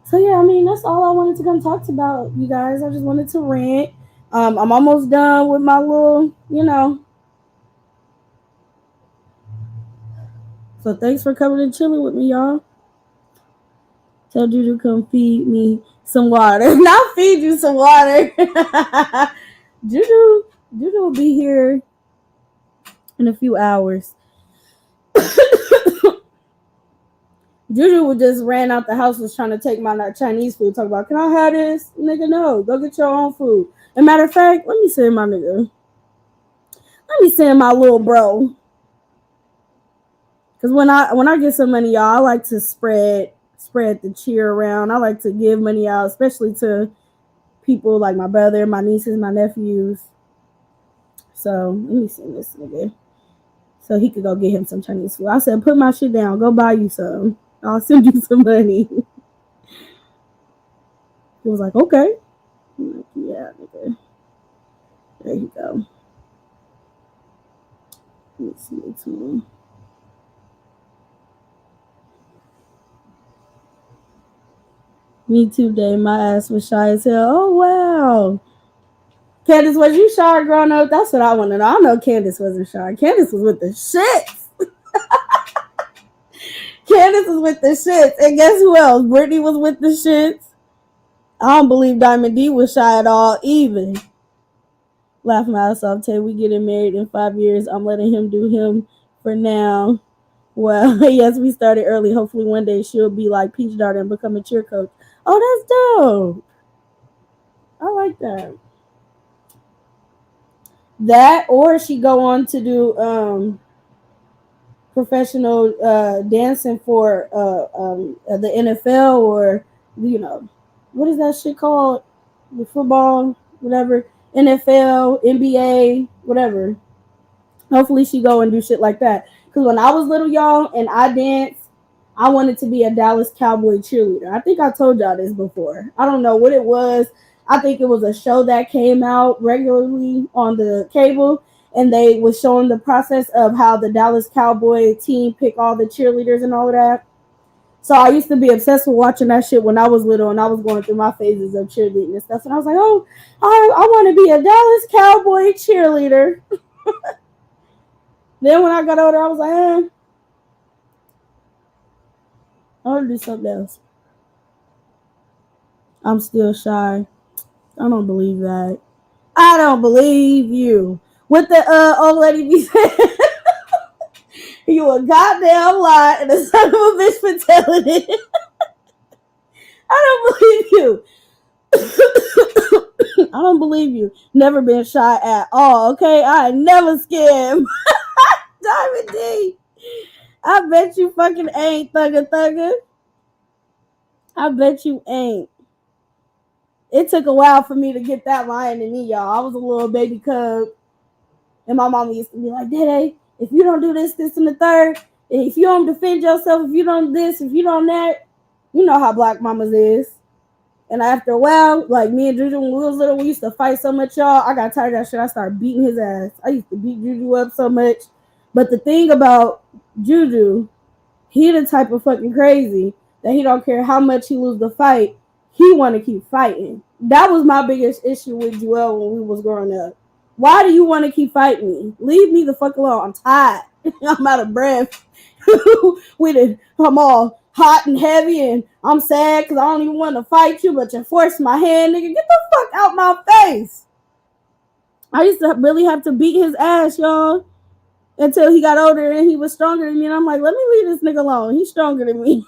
So yeah, I mean that's all I wanted to come talk about, you guys. I just wanted to rant. I'm almost done with my little. So thanks for coming and chilling with me, y'all. Tell Juju to come feed me some water. Not feed you some water. Juju, Juju will be here in a few hours. Juju would just ran out the house, was trying to take my Chinese food. Talk about, can I have this? Nigga, no. Go get your own food. As a matter of fact, let me send my nigga. Let me send my little bro. Cause when I get some money, y'all, I like to spread the cheer around. I like to give money out, especially to people like my brother, my nieces, my nephews. So let me send this nigga so he could go get him some Chinese food. I said, put my shit down, go buy you some. I'll send you some money. He was like, okay. I'm like, yeah, nigga. There you go. Let me see it to him. Me too, Dave. My ass was shy as hell. Oh, wow. Candace, was you shy growing up? That's what I want to know. I know Candace wasn't shy. Candace was with the shits. Candace was with the shits. And guess who else? Brittany was with the shits. I don't believe Diamond D was shy at all either. Laughing my ass off, Tay. We getting married in 5 years. I'm letting him do him for now. Well, yes, we started early. Hopefully one day she'll be like Peach Darter and become a cheer coach. Oh, that's dope. I like that. That or she go on to do professional dancing for the NFL or what is that shit called? The football, whatever, NFL, NBA, whatever. Hopefully she go and do shit like that. Because when I was little, y'all, and I danced, I wanted to be a Dallas Cowboy cheerleader. I think I told y'all this before. I don't know what it was. I think it was a show that came out regularly on the cable, and they was showing the process of how the Dallas Cowboy team pick all the cheerleaders and all of that. So I used to be obsessed with watching that shit when I was little, and I was going through my phases of cheerleading and stuff. And I was like, oh, I want to be a Dallas Cowboy cheerleader. Then when I got older, I was like, I want to do something else. I'm still shy. I don't believe that. I don't believe you. What the old lady be saying? You a goddamn lie and a son of a bitch for telling it. I don't believe you. I don't believe you. Never been shy at all, okay? I ain't never scared. Diamond D. I bet you fucking ain't, thugger. I bet you ain't. It took a while for me to get that lion in me, y'all. I was a little baby cub. And my mama used to be like, Diddy, if you don't do this, this, and the third, if you don't defend yourself, if you don't this, if you don't that, you know how black mamas is. And after a while, like me and Juju, when we was little, we used to fight so much, y'all. I got tired of that shit. I started beating his ass. I used to beat Juju up so much. But the thing about Juju, he the type of fucking crazy that he don't care how much he lose the fight. He want to keep fighting. That was my biggest issue with Joel when we was growing up. Why do you want to keep fighting me? Leave me the fuck alone. I'm tired. I'm out of breath. I'm all hot and heavy, and I'm sad because I don't even want to fight you, but you forced my hand, nigga. Get the fuck out my face. I used to really have to beat his ass, y'all, until he got older and he was stronger than me. And I'm like, let me leave this nigga alone. He's stronger than me.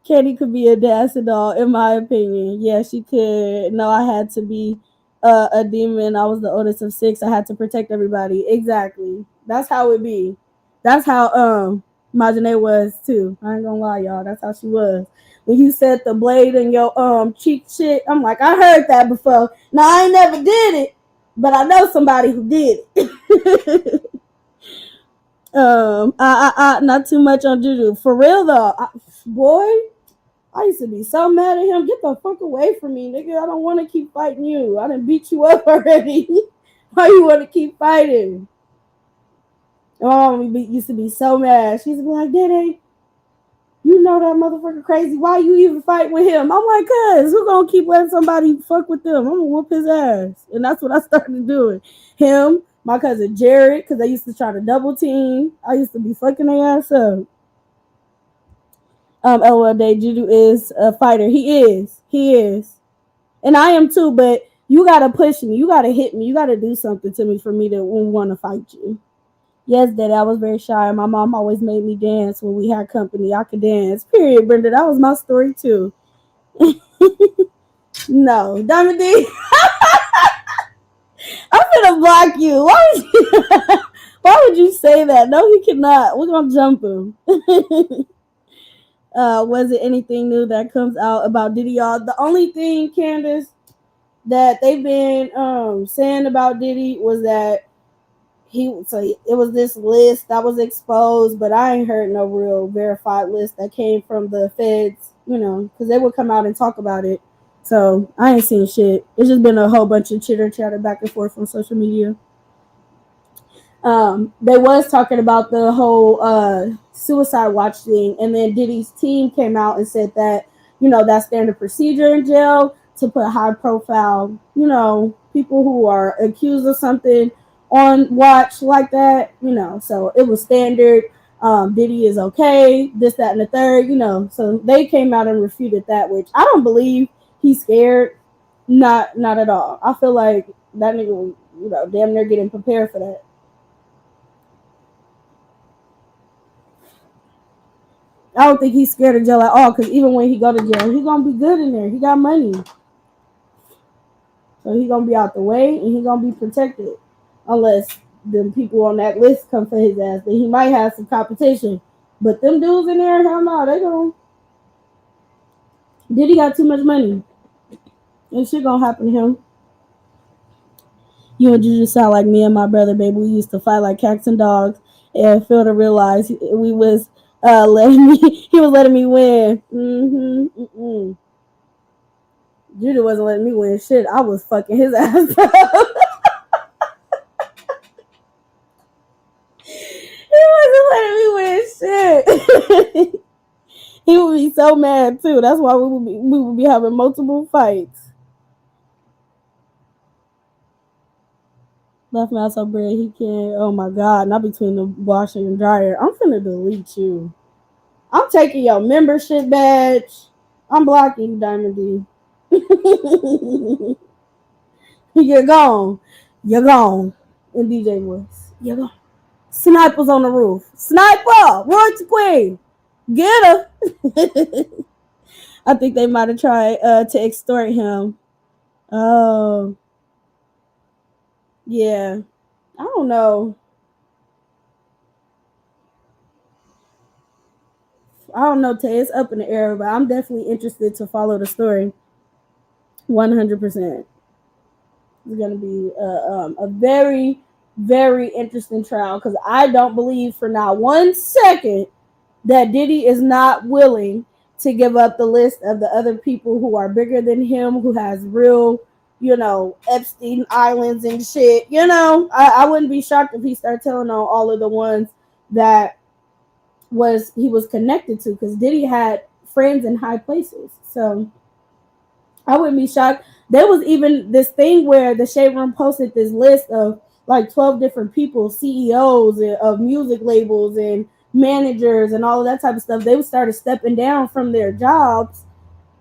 Katie could be a dancing doll, in my opinion. Yeah, she could. No, I had to be a demon. I was the oldest of 6. I had to protect everybody. Exactly. That's how it be. That's how Majane was too. I ain't gonna lie, y'all. That's how she was. When you said the blade in your cheek shit, I'm like, I heard that before. Now I ain't never did it, but I know somebody who did it. Not too much on Juju. For real though, boy, I used to be so mad at him. Get the fuck away from me, nigga. I don't want to keep fighting you. I done beat you up already. Why you want to keep fighting? Used to be so mad. She used to be like, Diddy, you know that motherfucker crazy. Why you even fight with him? I'm like, cuz, who gonna keep letting somebody fuck with them? I'm gonna whoop his ass. And that's what I started doing. Him, my cousin Jared, because they used to try to double team. I used to be fucking their ass up. LOL Day, Juju is a fighter. He is. And I am too, but you gotta push me. You gotta hit me. You gotta do something to me for me to want to fight you. Yes, Daddy, I was very shy. My mom always made me dance when we had company. I could dance. Period, Brenda. That was my story too. No, Diamond D. I'm gonna block you. Why would you say that? No, he cannot. We're gonna jump him. Was it anything new that comes out about Diddy, y'all? The only thing, Candace, that they've been saying about Diddy was that it was this list that was exposed, but I ain't heard no real verified list that came from the feds, because they would come out and talk about it. So I ain't seen shit. It's just been a whole bunch of chitter chatter back and forth on social media. They was talking about the whole suicide watch thing, and then Diddy's team came out and said that that's standard procedure in jail to put high profile people who are accused of something on watch like that. So it was standard. Diddy is okay, this, that, and the third. So they came out and refuted that, which I don't believe he's scared. Not at all. I feel like that nigga damn near getting prepared for that. I don't think he's scared of jail at all, because even when he go to jail, he gonna be good in there. He got money. So he gonna be out the way and he gonna be protected. Unless the people on that list come for his ass, then he might have some competition. But them dudes in there, hell no, they gonna Diddy got too much money. And shit gonna happen to him. You and Juju sound like me and my brother, baby. We used to fight like cats and dogs, and fail to realize we was letting me. He was letting me win. Juju wasn't letting me win shit. I was fucking his ass up. He wasn't letting me win shit. He would be so mad too. That's why we would be having multiple fights. Left mouth so bread he can't. Oh my god! Not between the washer and dryer. I'm finna delete you. I'm taking your membership badge. I'm blocking you, Diamond D. You're gone. You're gone. In DJ voice. You're gone. Snipers on the roof. Sniper! Royalty Queen! Get her! I think they might have tried to extort him. Oh. Yeah. I don't know. I don't know, Tay. It's up in the air, but I'm definitely interested to follow the story. 100%. It's going to be a very, very interesting trial because I don't believe for now 1 second that Diddy is not willing to give up the list of the other people who are bigger than him, who has real, Epstein Islands and shit. I wouldn't be shocked if he started telling on all of the ones that he was connected to, because Diddy had friends in high places. So I wouldn't be shocked. There was even this thing where the Shade Room posted this list of like 12 different people, CEOs of music labels and managers and all of that type of stuff. They started stepping down from their jobs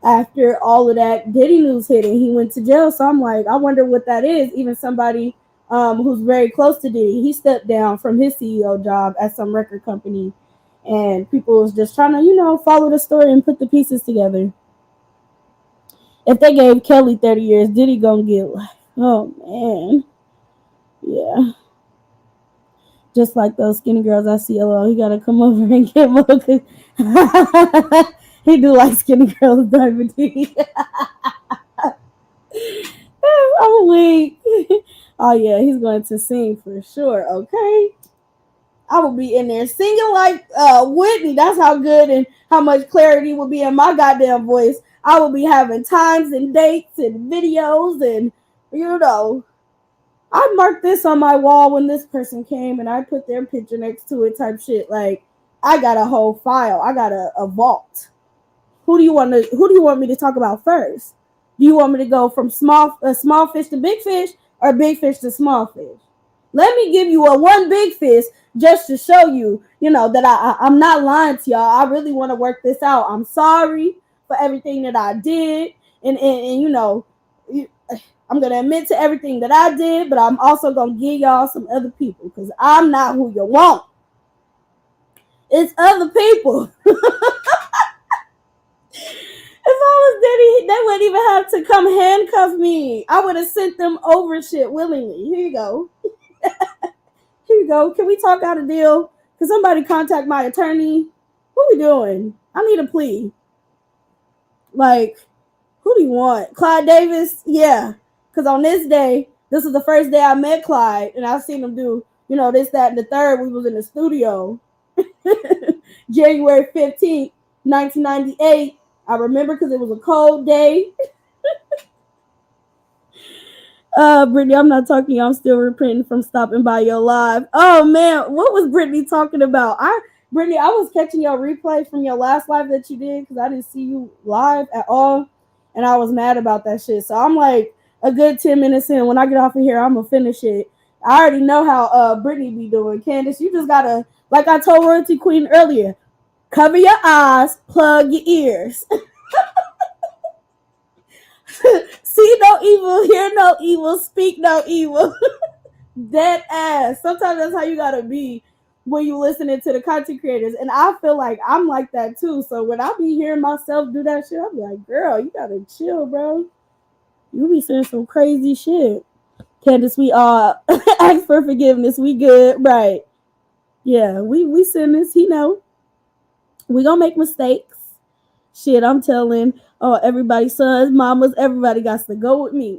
after all of that Diddy news hit and he went to jail. So I'm like, I wonder what that is. Even somebody who's very close to Diddy, he stepped down from his CEO job at some record company, and people was just trying to, follow the story and put the pieces together. If they gave Kelly 30 years, Diddy gonna get life. Oh man. Yeah. Just like those skinny girls I see alone. He gotta come over and get more. He do like skinny girls, Diamond D. I'm weak. Oh yeah, he's going to sing for sure, okay? I will be in there singing like Whitney. That's how good and how much clarity will be in my goddamn voice. I will be having times and dates and videos and I marked this on my wall when this person came and I put their picture next to it type shit. Like I got a whole file. I got a vault. Who do you want me to talk about first? Do you want me to go from small fish to big fish or big fish to small fish? Let me give you a one big fish just to show you, that I'm not lying to y'all. I really want to work this out. I'm sorry for everything that I did. And I'm going to admit to everything that I did, but I'm also going to give y'all some other people because I'm not who you want. It's other people. If I was Diddy, they wouldn't even have to come handcuff me. I would have sent them over shit willingly. Here you go. Here you go. Can we talk out a deal? Can somebody contact my attorney? What are we doing? I need a plea. Like, who do you want? Clyde Davis? Yeah. Because on this day, this is the first day I met Clyde, and I've seen him do, this, that, and the third. We was in the studio. January 15th, 1998. I remember because it was a cold day. Brittany, I'm not talking to you. I'm still repenting from stopping by your live. Oh man, what was Brittany talking about? Brittany, I was catching your replay from your last live that you did because I didn't see you live at all, and I was mad about that shit. So I'm like a good 10 minutes in. When I get off of here, I'm gonna finish it. I already know how Brittany be doing. Candace, you just gotta, like I told Royalty Queen earlier, cover your eyes, plug your ears. See no evil, hear no evil, speak no evil. Dead ass. Sometimes that's how you gotta be when you listening to the content creators. And I feel like I'm like that too. So when I be hearing myself do that shit, I'm like, girl, you gotta chill, bro. You be saying some crazy shit. Candace, we all ask for forgiveness. We good, right? Yeah, we sinners. He know. We gonna make mistakes. Shit, I'm telling everybody's sons, mamas, everybody got to go with me.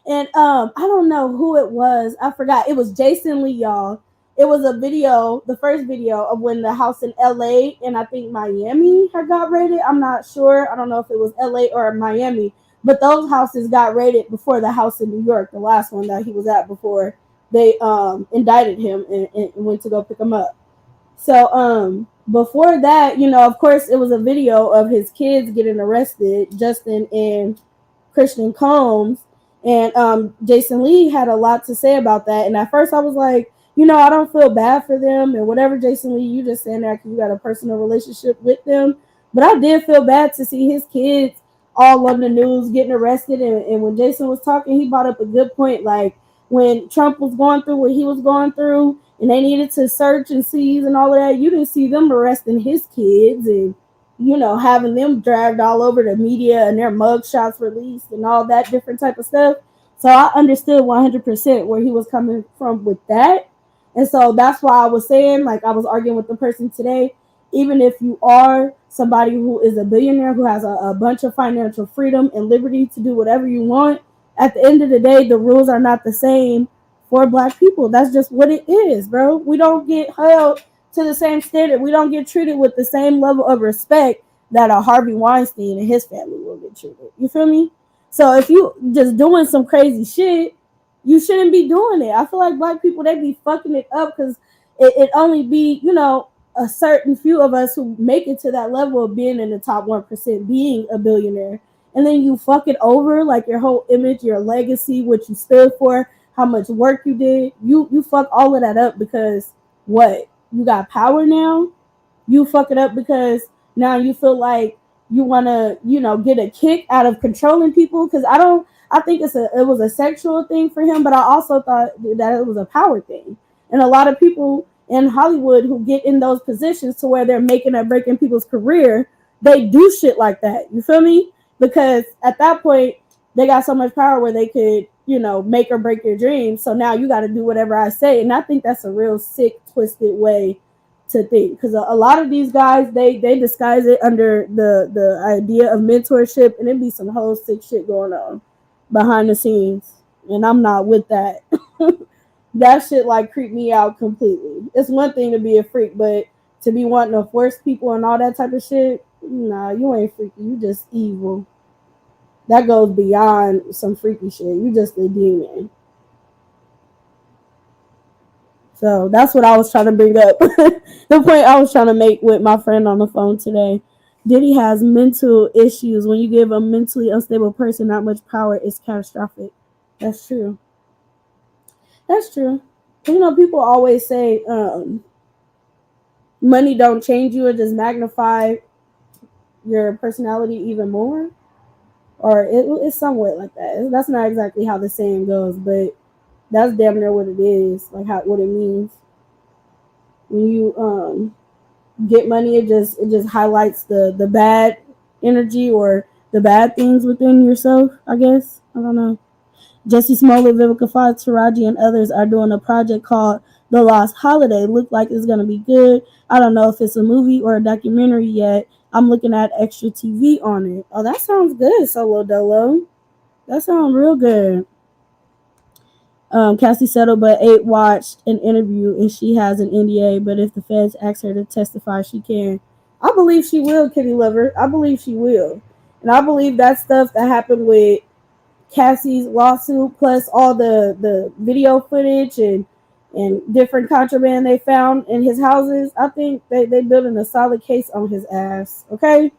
And I don't know who it was. I forgot. It was Jason Lee, y'all. It was a video, the first video of when the house in LA and I think Miami had got raided. I'm not sure. I don't know if it was LA or Miami, but those houses got raided before the house in New York, the last one that he was at before they indicted him and went to go pick him up. So before that, of course it was a video of his kids getting arrested, Justin and Christian Combs, and Jason Lee had a lot to say about that. And at first I was like, I don't feel bad for them and whatever, Jason Lee, you just saying that because you got a personal relationship with them. But I did feel bad to see his kids all on the news getting arrested. And when Jason was talking, he brought up a good point. Like when Trump was going through what he was going through and they needed to search and seize and all of that, you didn't see them arresting his kids and having them dragged all over the media and their mug shots released and all that different type of stuff. So I understood 100% where he was coming from with that. And so that's why I was saying, like I was arguing with the person today, even if you are somebody who is a billionaire, who has a bunch of financial freedom and liberty to do whatever you want, at the end of the day, the rules are not the same for black people. That's just what it is, bro. We don't get held to the same standard. We don't get treated with the same level of respect that a Harvey Weinstein and his family will get treated. You feel me? So if you just doing some crazy shit, you shouldn't be doing it. I feel like black people, they be fucking it up because it only be, a certain few of us who make it to that level of being in the top 1%, being a billionaire. And then you fuck it over, like your whole image, your legacy, what you stood for, how much work you did. You fuck all of that up because what? You got power now? You fuck it up because now you feel like you want to, get a kick out of controlling people. Because I think it was a sexual thing for him, but I also thought that it was a power thing. And a lot of people in Hollywood who get in those positions to where they're making or breaking people's career, they do shit like that. You feel me? Because at that point, they got so much power where they could, make or break your dreams. So now you got to do whatever I say. And I think that's a real sick, twisted way to think, because a lot of these guys they disguise it under the idea of mentorship, and it be some whole sick shit going on behind the scenes, and I'm not with that. That shit like creep me out completely. It's one thing to be a freak, but to be wanting to force people and all that type of shit, nah, you ain't freaky, you just evil. That goes beyond some freaky shit. You just a demon. So that's what I was trying to bring up. The point I was trying to make with my friend on the phone today. Diddy has mental issues. When you give a mentally unstable person that much power, it's catastrophic. That's true. That's true. People always say money don't change you, it just magnify your personality even more. Or it's somewhat like that. That's not exactly how the saying goes, but that's damn near what it is. Like what it means. When you get money, it just highlights the bad energy or the bad things within yourself, I guess. I don't know. Jesse Smollett, Vivica Fox, Taraji, and others are doing a project called The Lost Holiday. Look like it's gonna be good. I don't know if it's a movie or a documentary yet. I'm looking at extra TV on it. Oh, that sounds good, Solo Dolo. That sounds real good. Cassie settled but 8 watched an interview and she has an NDA, but if the feds ask her to testify, she can. I believe she will, Kitty Lover. I believe she will. And I believe that stuff that happened with Cassie's lawsuit, plus all the video footage and different contraband they found in his houses, I think they building a solid case on his ass. Okay?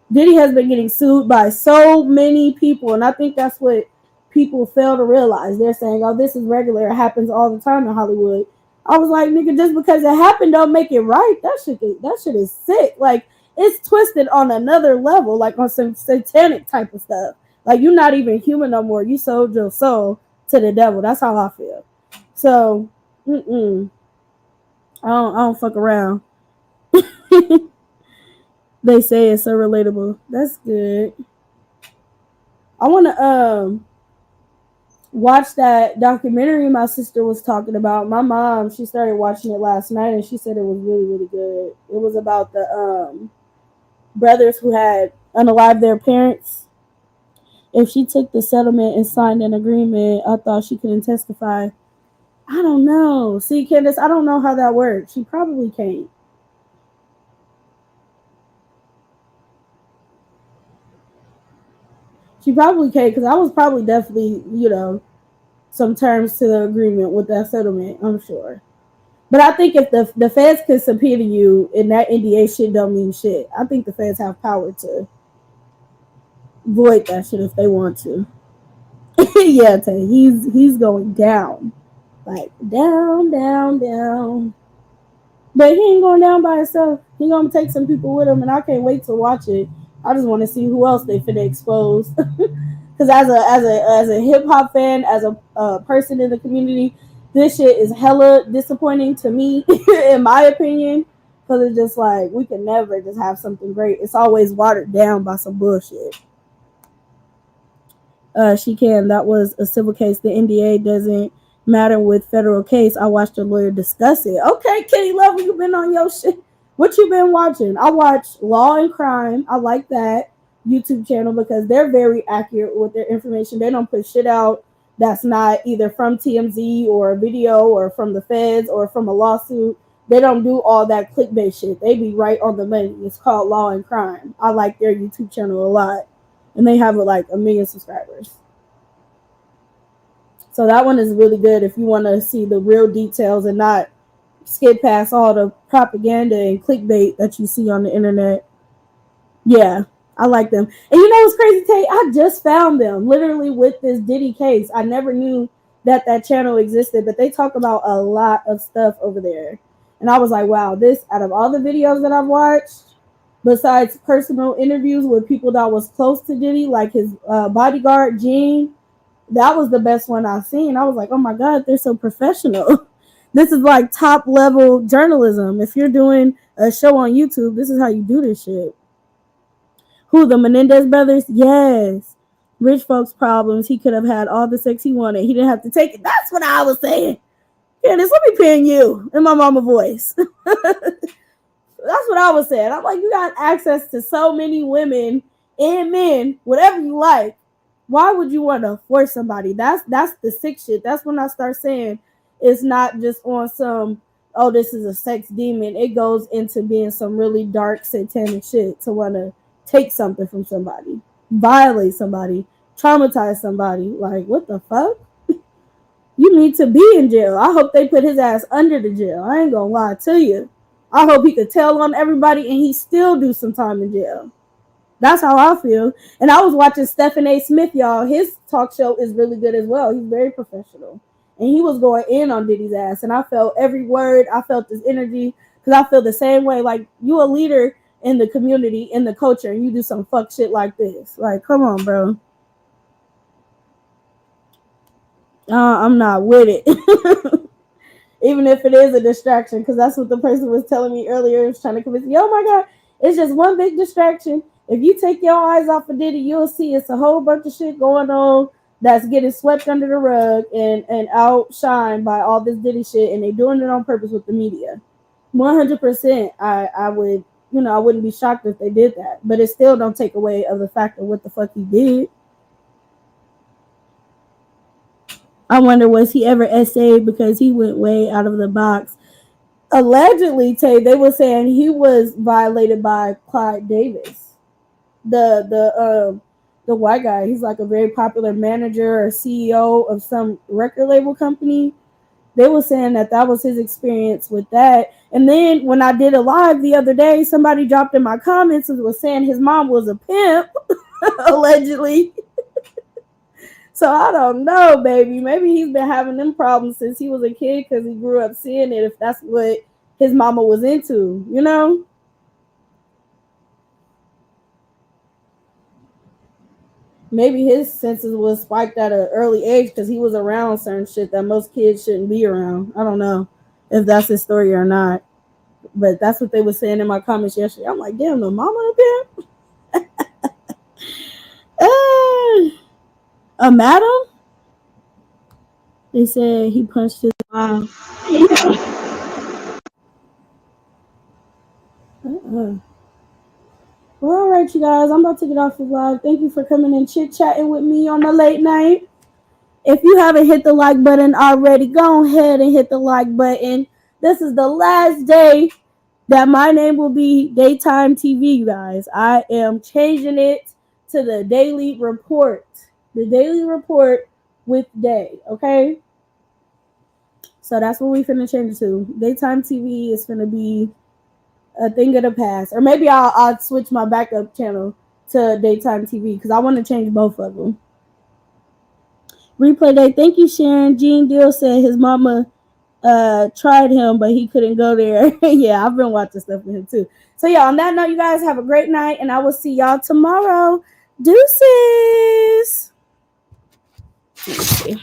Diddy has been getting sued by so many people, and I think that's what people fail to realize. They're saying, "Oh, this is regular. It happens all the time in Hollywood." I was like, "Nigga, just because it happened don't make it right. That shit is sick. Like it's twisted on another level, like on some satanic type of stuff. Like you're not even human no more. You sold your soul to the devil. That's how I feel. So, I don't fuck around." They say it's so relatable. That's good. I want to watch that documentary my sister was talking about. My mom, she started watching it last night and she said it was really, really good. It was about brothers who had unalived their parents. If she took the settlement and signed an agreement, I thought she couldn't testify. I don't know. See, Candace, I don't know how that works. She probably can't. She probably can't because I was probably definitely, some terms to the agreement with that settlement, I'm sure. But I think if the feds could subpoena you and that NDA shit don't mean shit, I think the feds have power to void that shit if they want to. Yeah, Tay, he's going down. Like down, down, down. But he ain't going down by himself. He gonna take some people with him, and I can't wait to watch it. I just want to see who else they finna expose. Because as a hip hop fan, as a person in the community, this shit is hella disappointing to me, in my opinion. Because it's just like we can never just have something great. It's always watered down by some bullshit. She can. That was a civil case. The NDA doesn't matter with federal case. I watched a lawyer discuss it. Okay, Kitty Love, you been on your shit. What you been watching? I watch Law and Crime. I like that YouTube channel because they're very accurate with their information. They don't put shit out that's not either from TMZ or a video or from the feds or from a lawsuit. They don't do all that clickbait shit. They be right on the money. It's called Law and Crime. I like their YouTube channel a lot, and they have like 1 million subscribers. So that one is really good if you want to see the real details and not skip past all the propaganda and clickbait that you see on the internet. Yeah, I like them. And you know what's crazy, Tay? I just found them literally with this Diddy case. I never knew that channel existed, but they talk about a lot of stuff over there. And I was like, wow, this out of all the videos that I've watched, besides personal interviews with people that was close to Diddy, like his bodyguard Gene, that was the best one I've seen. I was like, oh my god, they're so professional. This is like top level journalism. If you're doing a show on YouTube, this is how you do this shit. Who, the Menendez brothers? Yes. Rich folks problems. He could have had all the sex he wanted. He didn't have to take it. That's what I was saying. Candace, let me pin you in my mama voice. That's what I was saying. I'm like, you got access to so many women and men, whatever you like. Why would you want to force somebody? That's the sick shit. That's when I start saying it's not just on some, oh, this is a sex demon. It goes into being some really dark satanic shit to want to take something from somebody, violate somebody, traumatize somebody. Like, what the fuck? You need to be in jail. I hope they put his ass under the jail. I ain't gonna lie to you. I hope he could tell on everybody and he still do some time in jail. That's how I feel. And I was watching Stephen A. Smith, y'all. His talk show is really good as well. He's very professional. And he was going in on Diddy's ass. And I felt every word. I felt his energy. Because I feel the same way. Like, you a leader in the community, in the culture, and you do some fuck shit like this. Like, come on, bro. I'm not with it. Even if it is a distraction, because that's what the person was telling me earlier. He was trying to convince me, oh my god, it's just one big distraction. If you take your eyes off of Diddy, you'll see it's a whole bunch of shit going on that's getting swept under the rug and outshined by all this Diddy shit, and they're doing it on purpose with the media. 100%. I would, I wouldn't be shocked if they did that, but it still don't take away of the fact of what the fuck he did. I wonder, was he ever essayed because he went way out of the box? Allegedly, Tay, they were saying he was violated by Clyde Davis, the white guy. He's like a very popular manager or CEO of some record label company. They were saying that was his experience with that. And then when I did a live the other day, somebody dropped in my comments and was saying his mom was a pimp, allegedly. So I don't know, baby. Maybe he's been having them problems since he was a kid because he grew up seeing it, if that's what his mama was into, Maybe his senses was spiked at an early age because he was around certain shit that most kids shouldn't be around. I don't know if that's his story or not. But that's what they were saying in my comments yesterday. I'm like, damn, the mama up here? A madam? They said he punched his mom. Uh-uh. Well, all right, you guys. I'm about to get off the vlog. Thank you for coming and chit-chatting with me on the late night. If you haven't hit the like button already, go ahead and hit the like button. This is the last day that my name will be Daytime TV, you guys. I am changing it to the Daily Report. The Daily Report with Day, okay? So that's what we finna change it to. Daytime TV is finna be a thing of the past. Or maybe I'll switch my backup channel to Daytime TV because I want to change both of them. Replay Day. Thank you, Sharon. Gene Deal said his mama tried him, but he couldn't go there. Yeah, I've been watching stuff with him too. So yeah, on that note, you guys have a great night, and I will see y'all tomorrow. Deuces. Let me see.